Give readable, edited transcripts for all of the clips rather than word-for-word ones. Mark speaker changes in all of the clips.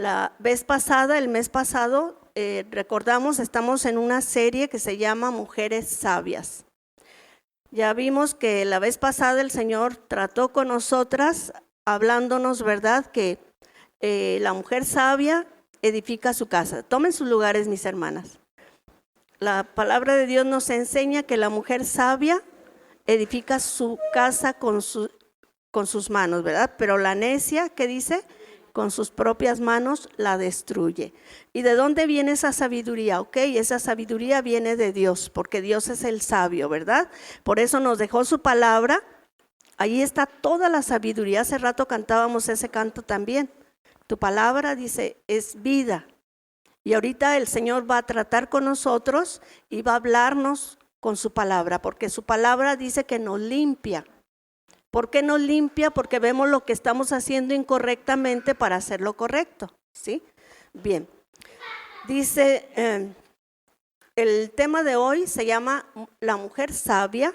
Speaker 1: El mes pasado, recordamos, estamos en una serie que se llama Mujeres Sabias. Ya vimos que la vez pasada el Señor trató con nosotras, hablándonos, ¿verdad?, que la mujer sabia edifica su casa. Tomen sus lugares, mis hermanas. La palabra de Dios nos enseña que la mujer sabia edifica su casa con sus manos, ¿verdad? Pero la necia, ¿qué dice? Con sus propias manos la destruye. ¿Y de dónde viene esa sabiduría? Ok, esa sabiduría viene de Dios, porque Dios es el sabio, ¿verdad? Por eso nos dejó su palabra. Ahí está toda la sabiduría. Hace rato cantábamos ese canto también. Tu palabra, dice, es vida. Y ahorita el Señor va a tratar con nosotros y va a hablarnos con su palabra, porque su palabra dice que nos limpia. ¿Por qué nos limpia? Porque vemos lo que estamos haciendo incorrectamente para hacer lo correcto, ¿sí? Bien, dice, el tema de hoy se llama La mujer sabia,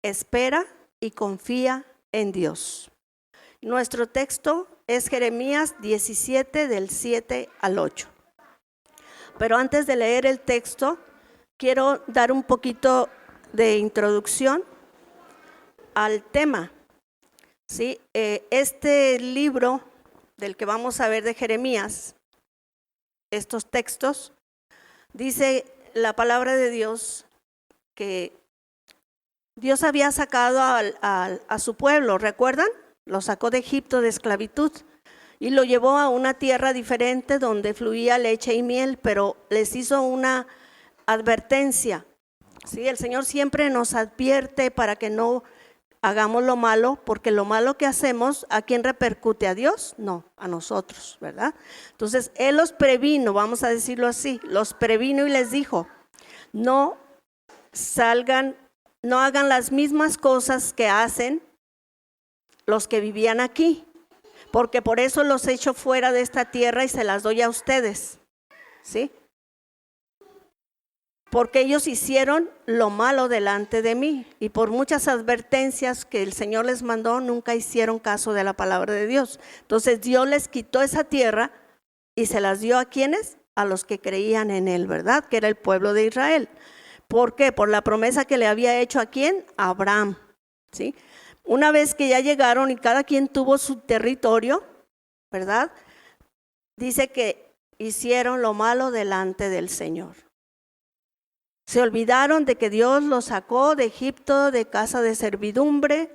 Speaker 1: espera y confía en Dios. Nuestro texto es Jeremías 17 del 7 al 8. Pero antes de leer el texto, quiero dar un poquito de introducción al tema. ¿Sí? Este libro del que vamos a ver de Jeremías, estos textos, dice la palabra de Dios que Dios había sacado a su pueblo, ¿recuerdan? Lo sacó de Egipto de esclavitud y lo llevó a una tierra diferente donde fluía leche y miel, pero les hizo una advertencia. ¿Sí? El Señor siempre nos advierte para que no hagamos lo malo, porque lo malo que hacemos, ¿a quién repercute? ¿A Dios? No, a nosotros, ¿verdad? Entonces, Él los previno, vamos a decirlo así, los previno y les dijo, no hagan las mismas cosas que hacen los que vivían aquí, porque por eso los echo fuera de esta tierra y se las doy a ustedes, ¿sí? Porque ellos hicieron lo malo delante de mí y por muchas advertencias que el Señor les mandó, nunca hicieron caso de la palabra de Dios. Entonces Dios les quitó esa tierra y se las dio ¿a quiénes? A los que creían en Él, ¿verdad? Que era el pueblo de Israel. ¿Por qué? Por la promesa que le había hecho ¿a quién? A Abraham, ¿sí? Una vez que ya llegaron y cada quien tuvo su territorio, ¿verdad? Dice que hicieron lo malo delante del Señor. Se olvidaron de que Dios los sacó de Egipto, de casa de servidumbre,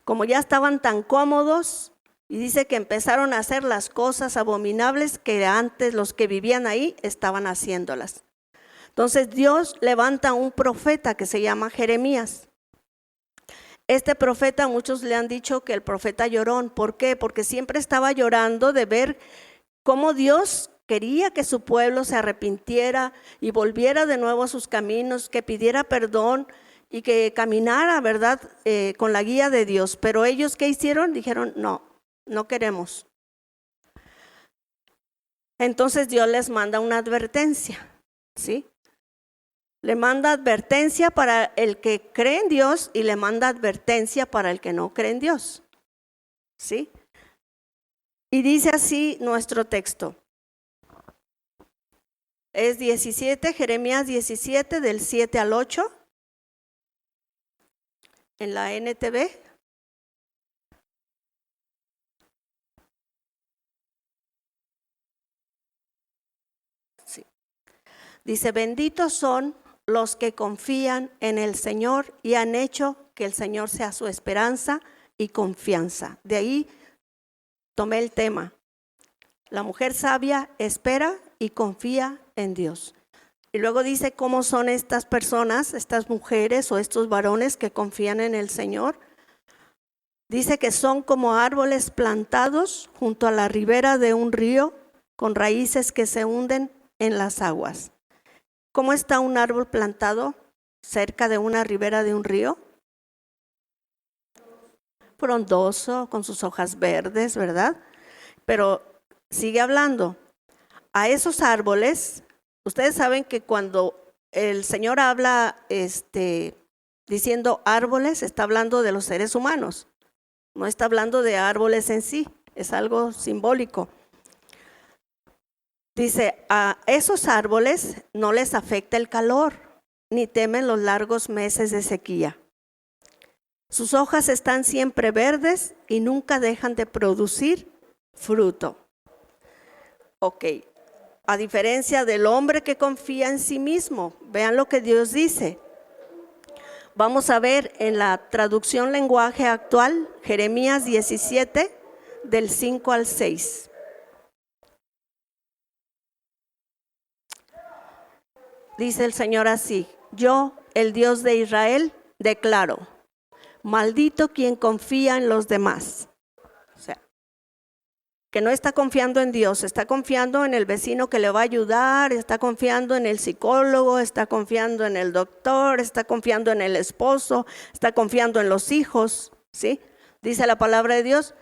Speaker 1: como ya estaban tan cómodos, y dice que empezaron a hacer las cosas abominables que antes los que vivían ahí estaban haciéndolas. Entonces Dios levanta un profeta que se llama Jeremías. Este profeta, muchos le han dicho que el profeta llorón. ¿Por qué? Porque siempre estaba llorando de ver cómo Dios quería que su pueblo se arrepintiera y volviera de nuevo a sus caminos, que pidiera perdón y que caminara, ¿verdad?, con la guía de Dios. Pero ellos, ¿qué hicieron? Dijeron, no queremos. Entonces Dios les manda una advertencia, ¿sí? Le manda advertencia para el que cree en Dios y le manda advertencia para el que no cree en Dios, ¿sí? Y dice así nuestro texto. Es Jeremías 17 del 7 al 8 en la NTV. Sí. Dice, benditos son los que confían en el Señor y han hecho que el Señor sea su esperanza y confianza. De ahí tomé el tema. La mujer sabia espera y confía en Dios. Y luego dice cómo son estas personas, estas mujeres o estos varones que confían en el Señor. Dice que son como árboles plantados junto a la ribera de un río con raíces que se hunden en las aguas. ¿Cómo está un árbol plantado cerca de una ribera de un río? Frondoso, con sus hojas verdes, ¿verdad? Pero sigue hablando. A esos árboles, ustedes saben que cuando el Señor habla diciendo árboles, está hablando de los seres humanos. No está hablando de árboles en sí, es algo simbólico. Dice, a esos árboles no les afecta el calor, ni temen los largos meses de sequía. Sus hojas están siempre verdes y nunca dejan de producir fruto. Ok, a diferencia del hombre que confía en sí mismo, vean lo que Dios dice. Vamos a ver en la traducción lenguaje actual, Jeremías 17, del 5 al 6. Dice el Señor así: yo, el Dios de Israel, declaro, maldito quien confía en los demás. O sea, que no está confiando en Dios, está confiando en el vecino que le va a ayudar, está confiando en el psicólogo, está confiando en el doctor, está confiando en el esposo, está confiando en los hijos, ¿sí? Dice la palabra de Dios.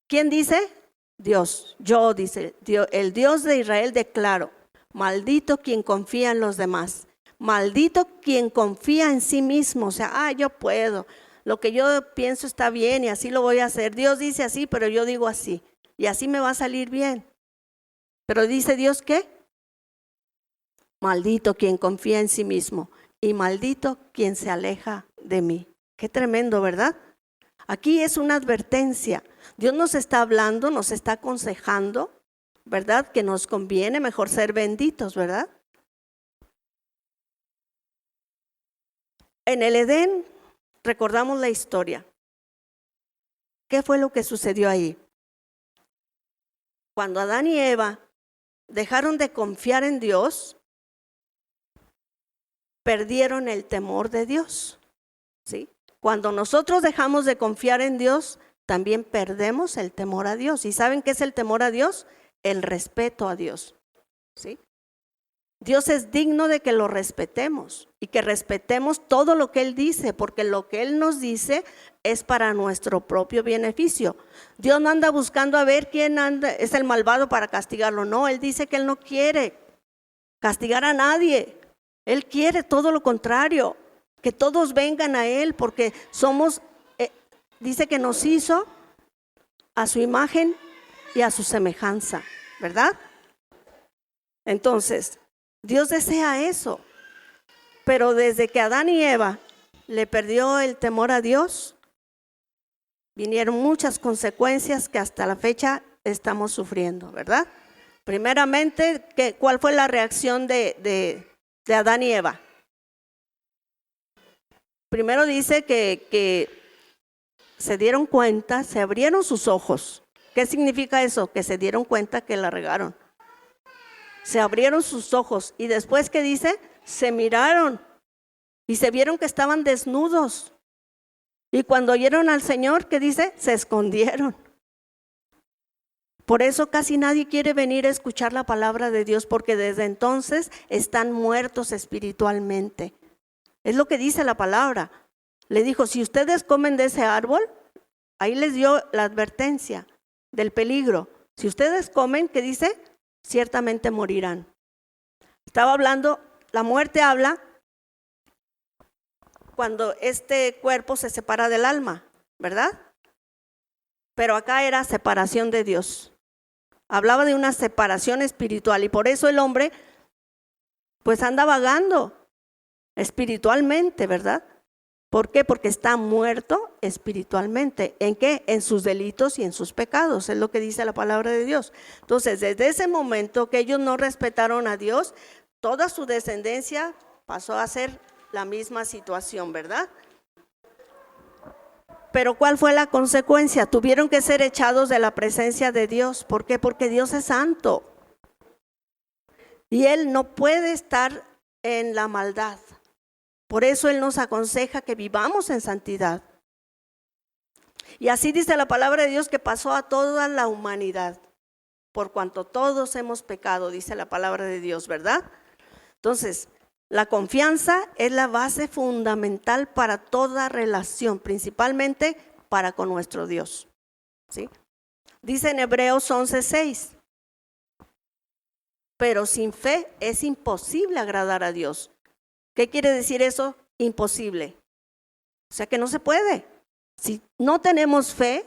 Speaker 1: ¿Quién dice? Dios. Yo, dice Dios, el Dios de Israel, declaro, maldito quien confía en los demás, maldito quien confía en sí mismo. O sea, yo puedo, lo que yo pienso está bien y así lo voy a hacer. Dios dice así, pero yo digo así y así me va a salir bien. Pero dice Dios, ¿qué? Maldito quien confía en sí mismo y maldito quien se aleja de mí. Qué tremendo, ¿verdad? Aquí es una advertencia. Dios nos está hablando, nos está aconsejando, ¿verdad? Que nos conviene mejor ser benditos, ¿verdad? En el Edén, recordamos la historia. ¿Qué fue lo que sucedió ahí? Cuando Adán y Eva dejaron de confiar en Dios, perdieron el temor de Dios, ¿sí? Cuando nosotros dejamos de confiar en Dios, también perdemos el temor a Dios. ¿Y saben qué es el temor a Dios? El respeto a Dios, ¿sí? Dios es digno de que lo respetemos y que respetemos todo lo que Él dice, porque lo que Él nos dice es para nuestro propio beneficio. Dios no anda buscando a ver quién es el malvado para castigarlo. No, Él dice que Él no quiere castigar a nadie. Él quiere todo lo contrario, que todos vengan a Él, porque somos, dice que nos hizo a su imagen y a su semejanza, ¿verdad? Entonces, Dios desea eso, pero desde que Adán y Eva le perdió el temor a Dios, vinieron muchas consecuencias que hasta la fecha estamos sufriendo, ¿verdad? Primeramente, ¿cuál fue la reacción de Adán y Eva? Primero dice que se dieron cuenta, se abrieron sus ojos. ¿Qué significa eso? Que se dieron cuenta que la regaron. Se abrieron sus ojos y después, ¿qué dice? Se miraron y se vieron que estaban desnudos. Y cuando oyeron al Señor, ¿qué dice? Se escondieron. Por eso casi nadie quiere venir a escuchar la palabra de Dios, porque desde entonces están muertos espiritualmente. Es lo que dice la palabra. Le dijo, si ustedes comen de ese árbol, ahí les dio la advertencia del peligro. Si ustedes comen, ¿qué dice? Ciertamente morirán. Estaba hablando, la muerte habla cuando este cuerpo se separa del alma, ¿verdad? Pero acá era separación de Dios. Hablaba de una separación espiritual y por eso el hombre pues anda vagando espiritualmente, ¿verdad? ¿Por qué? Porque está muerto espiritualmente. ¿En qué? En sus delitos y en sus pecados, es lo que dice la palabra de Dios. Entonces, desde ese momento que ellos no respetaron a Dios, toda su descendencia pasó a ser la misma situación, ¿verdad? Pero ¿cuál fue la consecuencia? Tuvieron que ser echados de la presencia de Dios. ¿Por qué? Porque Dios es santo. Y Él no puede estar en la maldad. Por eso Él nos aconseja que vivamos en santidad. Y así dice la palabra de Dios que pasó a toda la humanidad. Por cuanto todos hemos pecado, dice la palabra de Dios, ¿verdad? Entonces, la confianza es la base fundamental para toda relación, principalmente para con nuestro Dios, ¿sí? Dice en Hebreos 11:6, pero sin fe es imposible agradar a Dios. ¿Qué quiere decir eso? Imposible. O sea que no se puede. Si no tenemos fe,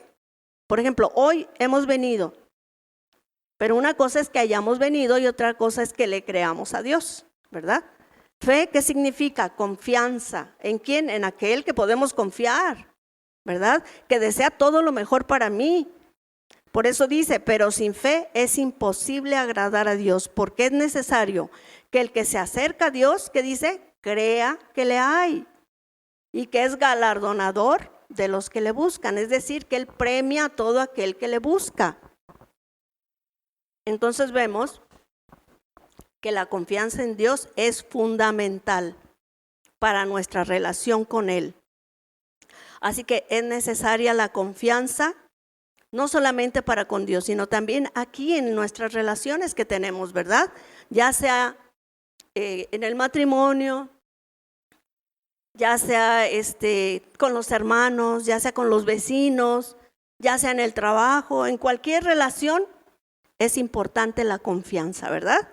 Speaker 1: por ejemplo, hoy hemos venido, Pero una cosa es que hayamos venido y otra cosa es que le creamos a Dios, ¿verdad? Fe, ¿qué significa? Confianza. ¿En quién? En aquel que podemos confiar, ¿verdad? Que desea todo lo mejor para mí. Por eso dice, pero sin fe es imposible agradar a Dios, porque es necesario que el que se acerca a Dios, ¿qué dice? Crea que le hay y que es galardonador de los que le buscan. Es decir, que Él premia a todo aquel que le busca. Entonces vemos que la confianza en Dios es fundamental para nuestra relación con Él. Así que es necesaria la confianza, no solamente para con Dios, sino también aquí en nuestras relaciones que tenemos, ¿verdad? Ya sea en el matrimonio, ya sea con los hermanos, ya sea con los vecinos, ya sea en el trabajo, en cualquier relación es importante la confianza, ¿verdad?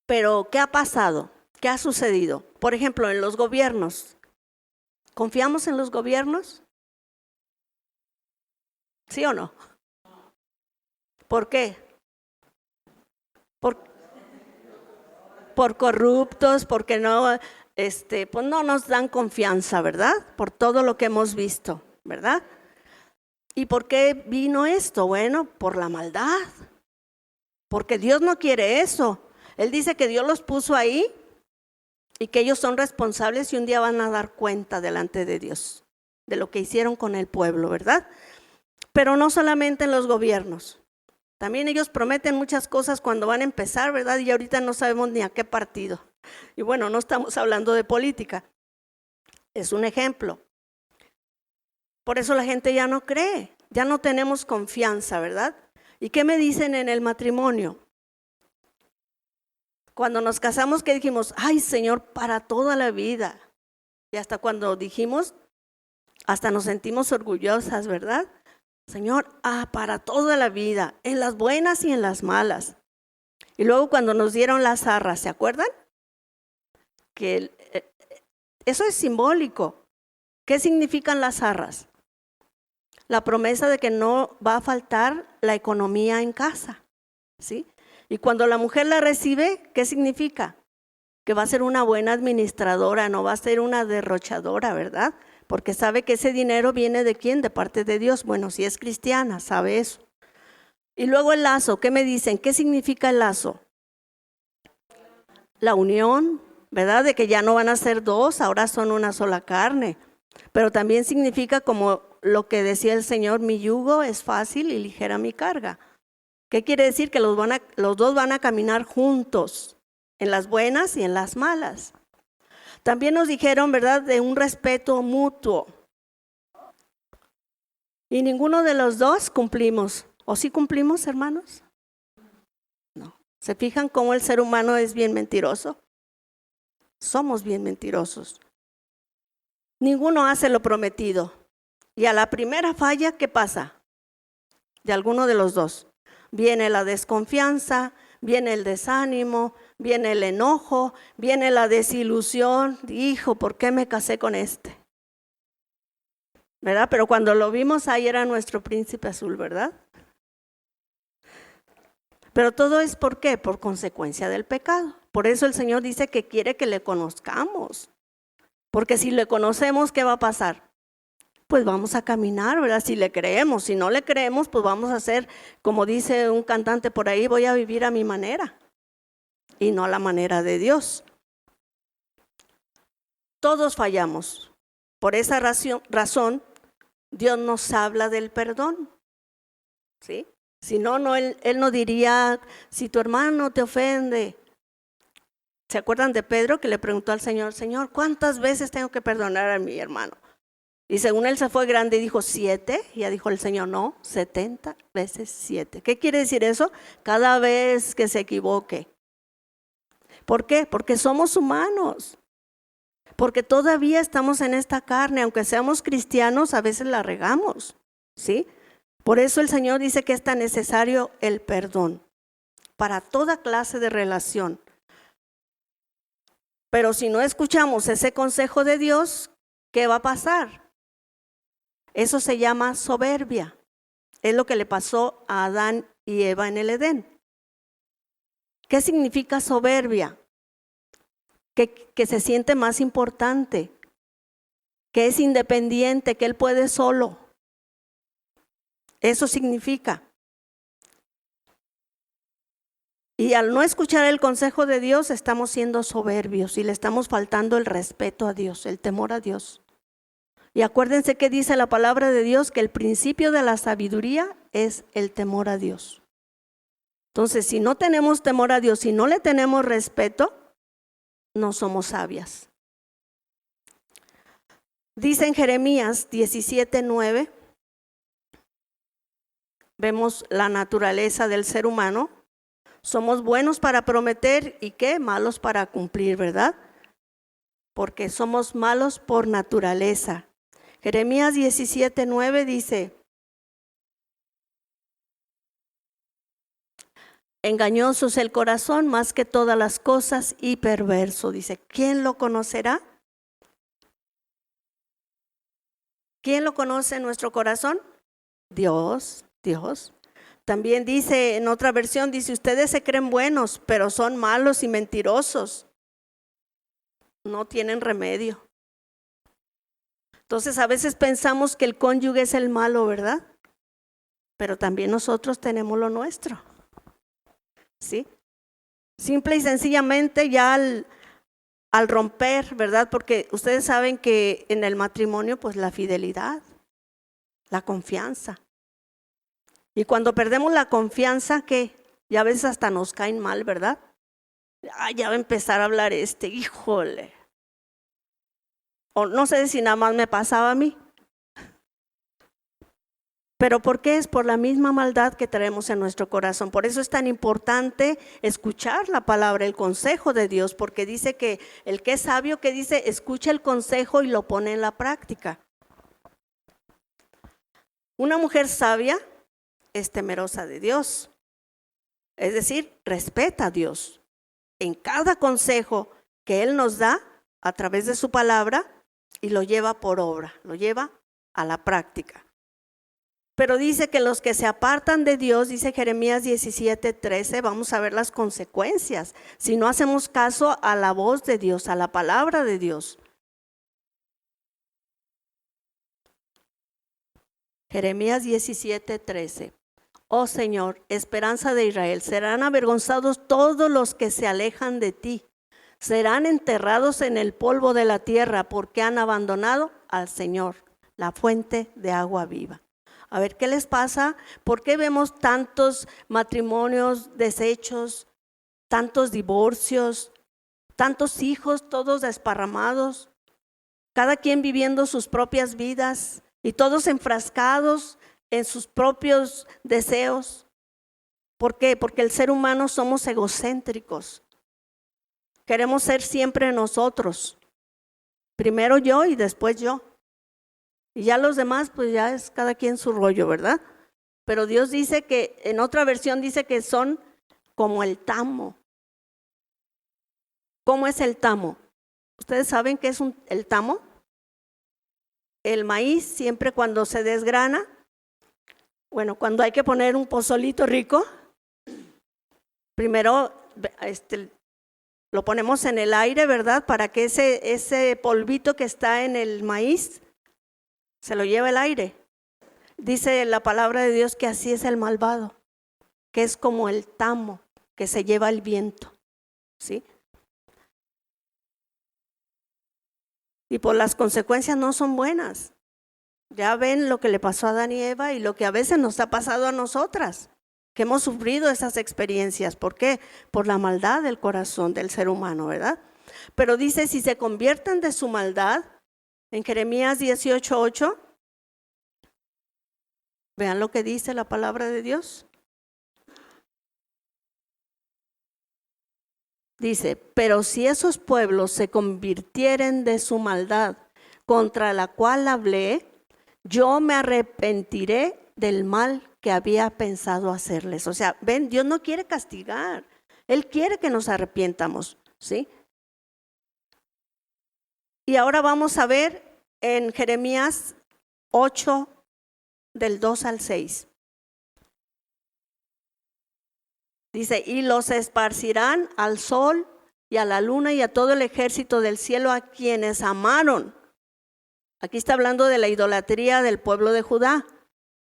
Speaker 1: Pero, ¿qué ha pasado? ¿Qué ha sucedido? Por ejemplo, en los gobiernos. ¿Confiamos en los gobiernos? ¿Sí o no? ¿Por qué? Por corruptos, porque no, pues no nos dan confianza, ¿verdad? Por todo lo que hemos visto, ¿verdad? ¿Y por qué vino esto? Bueno, por la maldad. Porque Dios no quiere eso. Él dice que Dios los puso ahí y que ellos son responsables y un día van a dar cuenta delante de Dios de lo que hicieron con el pueblo, ¿verdad? Pero no solamente en los gobiernos. También ellos prometen muchas cosas cuando van a empezar, ¿verdad? Y ahorita no sabemos ni a qué partido. Y bueno, no estamos hablando de política. Es un ejemplo. Por eso la gente ya no cree, ya no tenemos confianza, ¿verdad? ¿Y qué me dicen en el matrimonio? Cuando nos casamos, ¿qué dijimos? Ay, Señor, para toda la vida. Y hasta cuando dijimos, hasta nos sentimos orgullosas, ¿verdad? Señor, para toda la vida, en las buenas y en las malas. Y luego cuando nos dieron las arras, ¿se acuerdan? Que eso es simbólico. ¿Qué significan las arras? La promesa de que no va a faltar la economía en casa, ¿sí? Y cuando la mujer la recibe, ¿qué significa? Que va a ser una buena administradora, no va a ser una derrochadora, ¿verdad? Porque sabe que ese dinero viene ¿de quién? De parte de Dios. Bueno, si es cristiana, sabe eso. Y luego el lazo, ¿qué me dicen? ¿Qué significa el lazo? La unión, ¿verdad? De que ya no van a ser dos, ahora son una sola carne. Pero también significa como lo que decía el Señor, mi yugo es fácil y ligera mi carga. ¿Qué quiere decir? Que los dos van a caminar juntos, en las buenas y en las malas. También nos dijeron, ¿verdad?, de un respeto mutuo. Y ninguno de los dos cumplimos. ¿O sí cumplimos, hermanos? No. ¿Se fijan cómo el ser humano es bien mentiroso? Somos bien mentirosos. Ninguno hace lo prometido. Y a la primera falla, ¿qué pasa? De alguno de los dos. Viene la desconfianza, viene el desánimo, viene el enojo, viene la desilusión. Hijo, ¿por qué me casé con este? ¿Verdad? Pero cuando lo vimos ahí era nuestro príncipe azul, ¿verdad? Pero todo es ¿por qué? Por consecuencia del pecado. Por eso el Señor dice que quiere que le conozcamos. Porque si le conocemos, ¿qué va a pasar? Pues vamos a caminar, ¿verdad? Si le creemos. Si no le creemos, pues vamos a hacer, como dice un cantante por ahí, voy a vivir a mi manera y no a la manera de Dios. Todos fallamos. Por esa razón, Dios nos habla del perdón, ¿sí? Si no, él no diría, si tu hermano te ofende. ¿Se acuerdan de Pedro que le preguntó al Señor, Señor, ¿cuántas veces tengo que perdonar a mi hermano? Y según él se fue grande y dijo 7, y ya dijo el Señor, no, 70 veces 7. ¿Qué quiere decir eso? Cada vez que se equivoque. ¿Por qué? Porque somos humanos. Porque todavía estamos en esta carne, aunque seamos cristianos, a veces la regamos, ¿sí? Por eso el Señor dice que es tan necesario el perdón para toda clase de relación. Pero si no escuchamos ese consejo de Dios, ¿qué va a pasar? Eso se llama soberbia. Es lo que le pasó a Adán y Eva en el Edén. ¿Qué significa soberbia? Que se siente más importante, que es independiente, que él puede solo. Eso significa. Y al no escuchar el consejo de Dios, estamos siendo soberbios y le estamos faltando el respeto a Dios, el temor a Dios. Y acuérdense que dice la palabra de Dios, que el principio de la sabiduría es el temor a Dios. Entonces, si no tenemos temor a Dios, si no le tenemos respeto, no somos sabias. Dice en Jeremías 17:9, vemos la naturaleza del ser humano. Somos buenos para prometer y ¿qué? Malos para cumplir, ¿verdad? Porque somos malos por naturaleza. Jeremías 17:9 dice: engañoso es el corazón más que todas las cosas y perverso. Dice, ¿quién lo conocerá? ¿Quién lo conoce en nuestro corazón? Dios. También dice en otra versión, dice, ustedes se creen buenos, pero son malos y mentirosos. No tienen remedio. Entonces a veces pensamos que el cónyuge es el malo, ¿verdad? Pero también nosotros tenemos lo nuestro. ¿Sí? Simple y sencillamente ya al romper, ¿verdad? Porque ustedes saben que en el matrimonio, pues la fidelidad, la confianza. Y cuando perdemos la confianza, ¿qué? Ya a veces hasta nos caen mal, ¿verdad? Ya va a empezar a hablar híjole. O no sé si nada más me pasaba a mí. Pero ¿por qué? Es por la misma maldad que traemos en nuestro corazón. Por eso es tan importante escuchar la palabra, el consejo de Dios, porque dice que el que es sabio, que dice, escucha el consejo y lo pone en la práctica. Una mujer sabia es temerosa de Dios, es decir, respeta a Dios. En cada consejo que Él nos da a través de su palabra y lo lleva por obra, lo lleva a la práctica. Pero dice que los que se apartan de Dios, dice Jeremías 17:13, vamos a ver las consecuencias si no hacemos caso a la voz de Dios, a la palabra de Dios. Jeremías 17:13. Oh Señor, esperanza de Israel, serán avergonzados todos los que se alejan de ti. Serán enterrados en el polvo de la tierra porque han abandonado al Señor, la fuente de agua viva. A ver, ¿qué les pasa? ¿Por qué vemos tantos matrimonios deshechos, tantos divorcios, tantos hijos todos desparramados, cada quien viviendo sus propias vidas y todos enfrascados en sus propios deseos? ¿Por qué? Porque el ser humano somos egocéntricos. Queremos ser siempre nosotros. Primero yo y después yo. Y ya los demás, pues ya es cada quien su rollo, ¿verdad? Pero Dios dice que, en otra versión dice que son como el tamo. ¿Cómo es el tamo? ¿Ustedes saben qué es el tamo? El maíz siempre cuando se desgrana, bueno, cuando hay que poner un pozolito rico, primero lo ponemos en el aire, ¿verdad? Para que ese polvito que está en el maíz se lo lleve el aire. Dice la palabra de Dios que así es el malvado, que es como el tamo que se lleva el viento, ¿sí? Y por las consecuencias no son buenas. Ya ven lo que le pasó a Adán y Eva y lo que a veces nos ha pasado a nosotras, que hemos sufrido esas experiencias. ¿Por qué? Por la maldad del corazón del ser humano, ¿verdad? Pero dice, si se convierten de su maldad, en Jeremías 18:8, vean lo que dice la palabra de Dios. Dice, pero si esos pueblos se convirtieren de su maldad contra la cual hablé, yo me arrepentiré del mal que había pensado hacerles. O sea, ven, Dios no quiere castigar, Él quiere que nos arrepientamos, ¿sí? Y ahora vamos a ver en Jeremías 8, del 2 al 6. Dice, y los esparcirán al sol y a la luna y a todo el ejército del cielo a quienes amaron. Aquí está hablando de la idolatría del pueblo de Judá.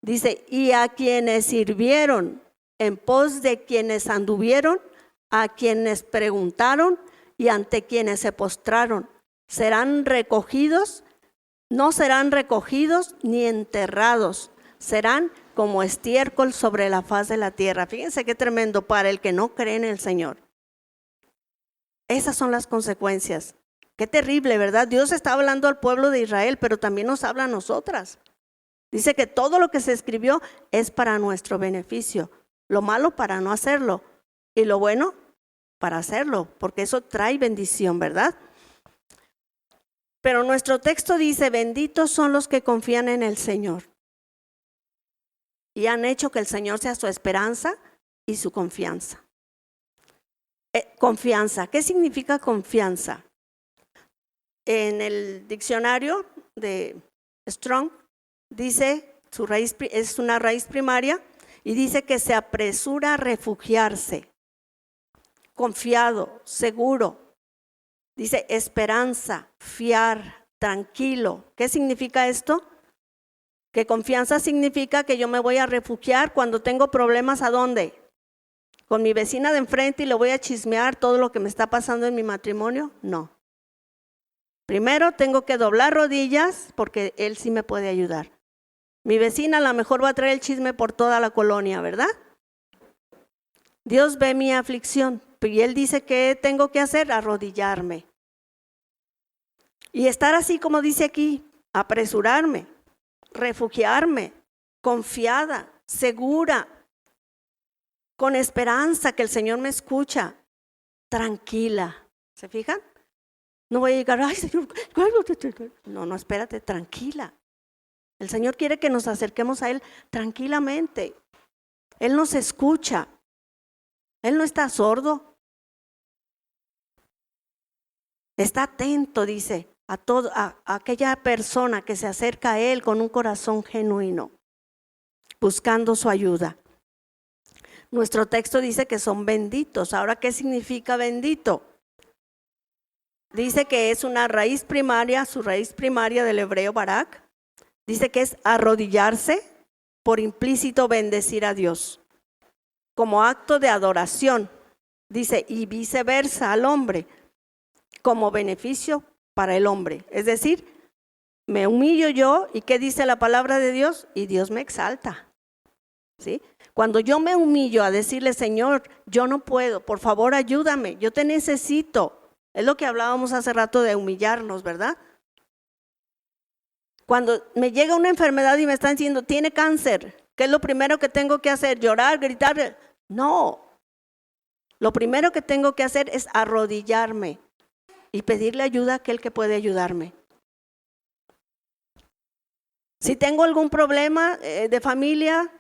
Speaker 1: Dice, y a quienes sirvieron, en pos de quienes anduvieron, a quienes preguntaron y ante quienes se postraron. Serán recogidos, no serán recogidos ni enterrados, serán como estiércol sobre la faz de la tierra. Fíjense qué tremendo para el que no cree en el Señor. Esas son las consecuencias. Qué terrible, ¿verdad? Dios está hablando al pueblo de Israel, pero también nos habla a nosotras. Dice que todo lo que se escribió es para nuestro beneficio. Lo malo para no hacerlo y lo bueno para hacerlo, porque eso trae bendición, ¿verdad? Pero nuestro texto dice, benditos son los que confían en el Señor y han hecho que el Señor sea su esperanza y su confianza. Confianza, ¿qué significa confianza? En el diccionario de Strong dice, su raíz es una raíz primaria y dice que se apresura a refugiarse, confiado, seguro. Dice esperanza, fiar, tranquilo. ¿Qué significa esto? Que confianza significa que yo me voy a refugiar cuando tengo problemas. ¿A dónde? ¿Con mi vecina de enfrente y le voy a chismear todo lo que me está pasando en mi matrimonio? No. Primero tengo que doblar rodillas porque él sí me puede ayudar. Mi vecina a lo mejor va a traer el chisme por toda la colonia, ¿verdad? Dios ve mi aflicción y él dice que tengo que hacer, arrodillarme. Y estar así como dice aquí, apresurarme, refugiarme, confiada, segura, con esperanza que el Señor me escucha, tranquila. ¿Se fijan? No voy a llegar, ay Señor, no, espérate, tranquila. El Señor quiere que nos acerquemos a Él tranquilamente. Él nos escucha. Él no está sordo. Está atento, dice, a aquella persona que se acerca a Él con un corazón genuino, buscando su ayuda. Nuestro texto dice que son benditos. Ahora, ¿qué significa bendito? Dice que es una raíz primaria, su raíz primaria del hebreo barak. Dice que es arrodillarse, por implícito bendecir a Dios, como acto de adoración. Dice, y viceversa al hombre, como beneficio para el hombre. Es decir, me humillo yo, ¿y qué dice la palabra de Dios? Y Dios me exalta. ¿Sí? Cuando yo me humillo a decirle, Señor, yo no puedo, por favor ayúdame, yo te necesito. Es lo que hablábamos hace rato de humillarnos, ¿verdad? Cuando me llega una enfermedad y me están diciendo, tiene cáncer, ¿qué es lo primero que tengo que hacer? ¿Llorar, gritar? No. Lo primero que tengo que hacer es arrodillarme y pedirle ayuda a aquel que puede ayudarme. Si tengo algún problema de familia,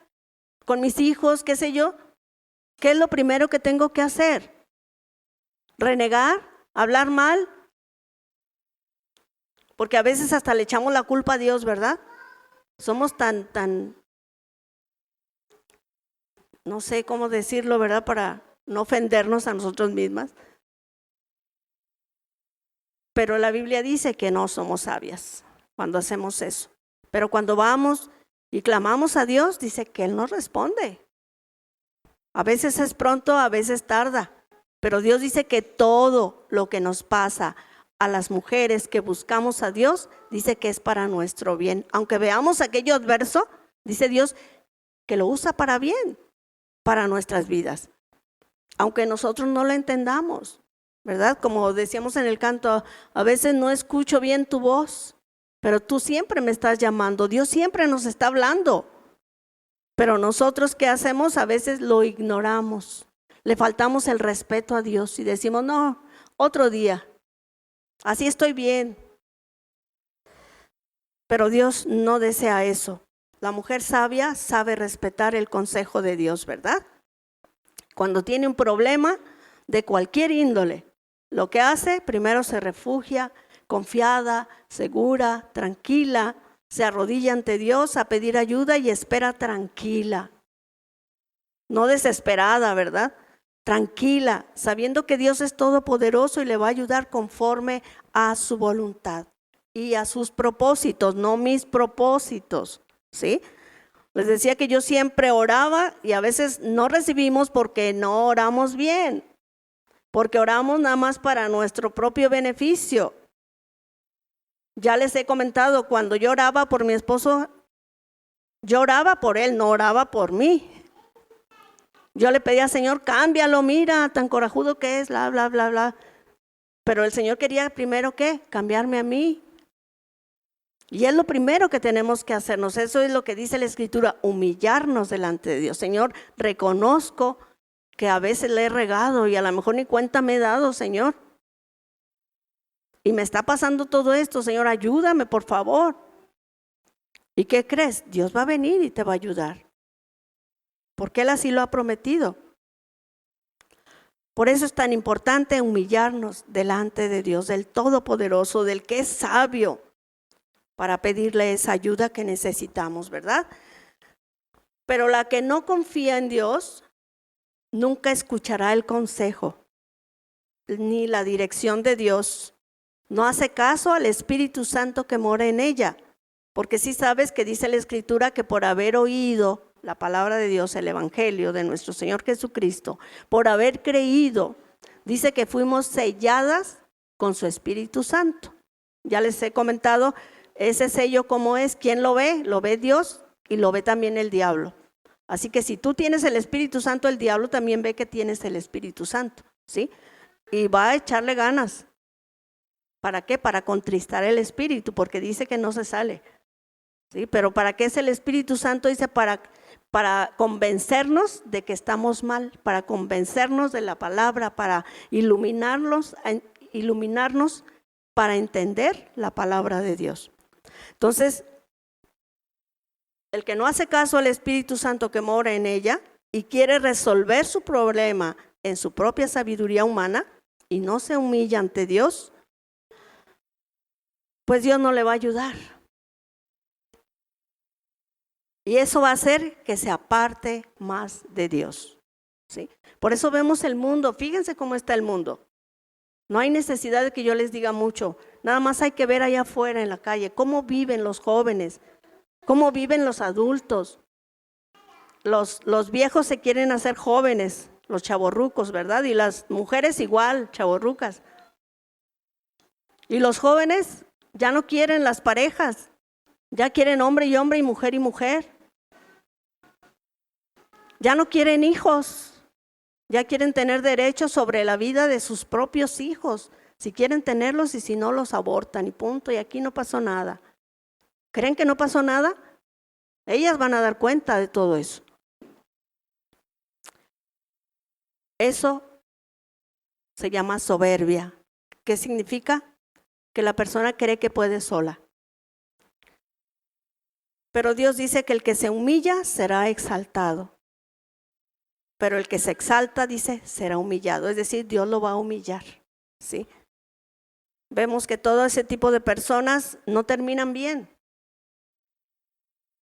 Speaker 1: con mis hijos, qué sé yo, ¿qué es lo primero que tengo que hacer? ¿Renegar? ¿Hablar mal? Porque a veces hasta le echamos la culpa a Dios, ¿verdad? Somos tan, no sé cómo decirlo, ¿verdad? Para no ofendernos a nosotros mismas. Pero la Biblia dice que no somos sabias cuando hacemos eso. Pero cuando vamos y clamamos a Dios, dice que Él nos responde. A veces es pronto, a veces tarda. Pero Dios dice que todo lo que nos pasa a las mujeres que buscamos a Dios, dice que es para nuestro bien. Aunque veamos aquello adverso, dice Dios que lo usa para bien, para nuestras vidas. Aunque nosotros no lo entendamos, ¿verdad? Como decíamos en el canto, a veces no escucho bien tu voz, pero tú siempre me estás llamando. Dios siempre nos está hablando. Pero nosotros, ¿qué hacemos? A veces lo ignoramos. Le faltamos el respeto a Dios y decimos, no, otro día. Así estoy bien. Pero Dios no desea eso. La mujer sabia sabe respetar el consejo de Dios, ¿verdad? Cuando tiene un problema de cualquier índole, lo que hace, primero se refugia, confiada, segura, tranquila, se arrodilla ante Dios a pedir ayuda y espera tranquila. No desesperada, ¿verdad? tranquila, sabiendo que Dios es todopoderoso y le va a ayudar conforme a su voluntad y a sus propósitos, no mis propósitos, ¿sí? Les decía que yo siempre oraba y a veces no recibimos porque no oramos bien, porque oramos nada más para nuestro propio beneficio. Ya les he comentado, cuando yo oraba por mi esposo, yo oraba por él, no oraba por mí. Yo le pedía, Señor, cámbialo, mira, tan corajudo que es, bla, bla, bla, bla. Pero el Señor quería primero, ¿qué? Cambiarme a mí. Y es lo primero que tenemos que hacernos. Eso es lo que dice la Escritura, humillarnos delante de Dios. Señor, reconozco que a veces le he regado y a lo mejor ni cuenta me he dado, Señor. Y me está pasando todo esto, Señor, ayúdame, por favor. ¿Y qué crees? Dios va a venir y te va a ayudar. Porque Él así lo ha prometido. Por eso es tan importante humillarnos delante de Dios, del Todopoderoso, del que es sabio, para pedirle esa ayuda que necesitamos, ¿verdad? Pero la que no confía en Dios, nunca escuchará el consejo, ni la dirección de Dios. No hace caso al Espíritu Santo que mora en ella, porque sí sabes que dice la Escritura que por haber oído la palabra de Dios, el Evangelio de nuestro Señor Jesucristo, por haber creído, dice que fuimos selladas con su Espíritu Santo. Ya les he comentado ese sello cómo es, ¿quién lo ve? Lo ve Dios y lo ve también el diablo. Así que si tú tienes el Espíritu Santo, el diablo también ve que tienes el Espíritu Santo, ¿sí? Y va a echarle ganas. ¿Para qué? Para contristar el Espíritu, porque dice que no se sale, ¿sí? Pero ¿para qué es el Espíritu Santo? Dice para convencernos de que estamos mal, para convencernos de la palabra, para iluminarnos para entender la palabra de Dios. Entonces, el que no hace caso al Espíritu Santo que mora en ella y quiere resolver su problema en su propia sabiduría humana y no se humilla ante Dios, pues Dios no le va a ayudar. Y eso va a hacer que se aparte más de Dios, ¿sí? Por eso vemos el mundo, fíjense cómo está el mundo. No hay necesidad de que yo les diga mucho, nada más hay que ver allá afuera en la calle cómo viven los jóvenes, cómo viven los adultos. Los viejos se quieren hacer jóvenes, los chavorrucos, ¿verdad? Y las mujeres igual, chavorrucas. Y los jóvenes ya no quieren las parejas, ya quieren hombre y hombre y mujer. Ya no quieren hijos, ya quieren tener derechos sobre la vida de sus propios hijos. Si quieren tenerlos y si no los abortan y punto, y aquí no pasó nada. ¿Creen que no pasó nada? Ellas van a dar cuenta de todo eso. Eso se llama soberbia. ¿Qué significa? Que la persona cree que puede sola. Pero Dios dice que el que se humilla será exaltado. Pero el que se exalta, dice, será humillado. Es decir, Dios lo va a humillar, ¿sí? Vemos que todo ese tipo de personas no terminan bien.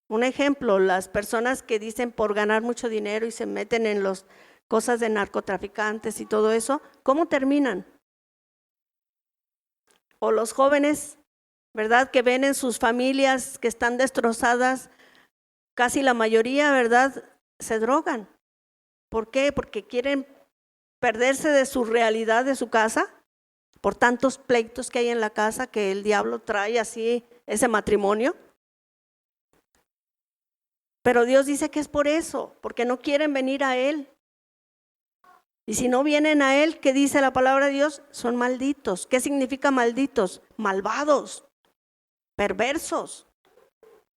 Speaker 1: Un ejemplo, las personas que dicen por ganar mucho dinero y se meten en las cosas de narcotraficantes y todo eso, ¿cómo terminan? O los jóvenes, ¿verdad? Que ven en sus familias que están destrozadas, casi la mayoría, ¿verdad? Se drogan. ¿Por qué? Porque quieren perderse de su realidad, de su casa, por tantos pleitos que hay en la casa que el diablo trae así ese matrimonio. Pero Dios dice que es por eso, porque no quieren venir a Él. Y si no vienen a Él, ¿qué dice la palabra de Dios? Son malditos. ¿Qué significa malditos? Malvados, perversos.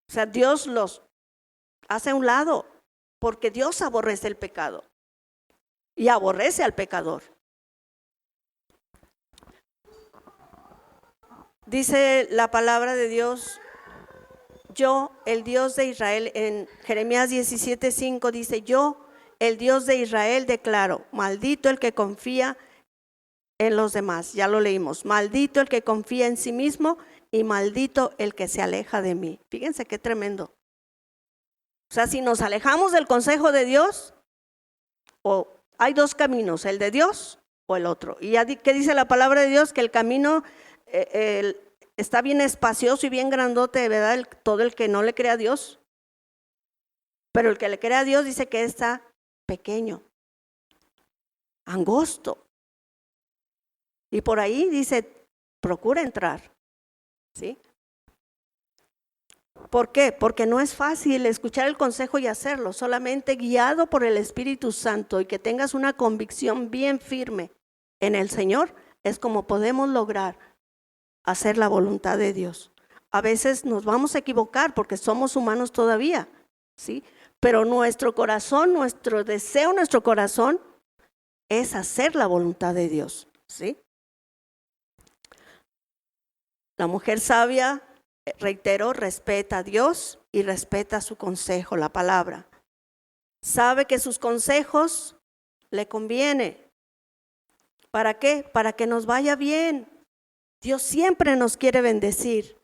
Speaker 1: O sea, Dios los hace a un lado, porque Dios aborrece el pecado y aborrece al pecador. Dice la palabra de Dios, yo, el Dios de Israel, en Jeremías 17:5 dice, yo, el Dios de Israel, declaro, maldito el que confía en los demás. Ya lo leímos, maldito el que confía en sí mismo y maldito el que se aleja de mí. Fíjense qué tremendo. O sea, si nos alejamos del consejo de Dios o hay dos caminos, el de Dios o el otro. Y ya ¿qué dice la palabra de Dios? Que el camino está bien espacioso y bien grandote, ¿verdad? Todo el que no le cree a Dios. Pero el que le cree a Dios dice que está pequeño, angosto. Y por ahí dice, procura entrar, ¿sí? ¿Por qué? Porque no es fácil escuchar el consejo y hacerlo, solamente guiado por el Espíritu Santo y que tengas una convicción bien firme en el Señor, es como podemos lograr hacer la voluntad de Dios. A veces nos vamos a equivocar porque somos humanos todavía, ¿sí? Pero nuestro corazón, nuestro deseo, nuestro corazón es hacer la voluntad de Dios, ¿sí? La mujer sabia, reitero, respeta a Dios y respeta su consejo, la palabra. Sabe que sus consejos le conviene. ¿Para qué? Para que nos vaya bien. Dios siempre nos quiere bendecir.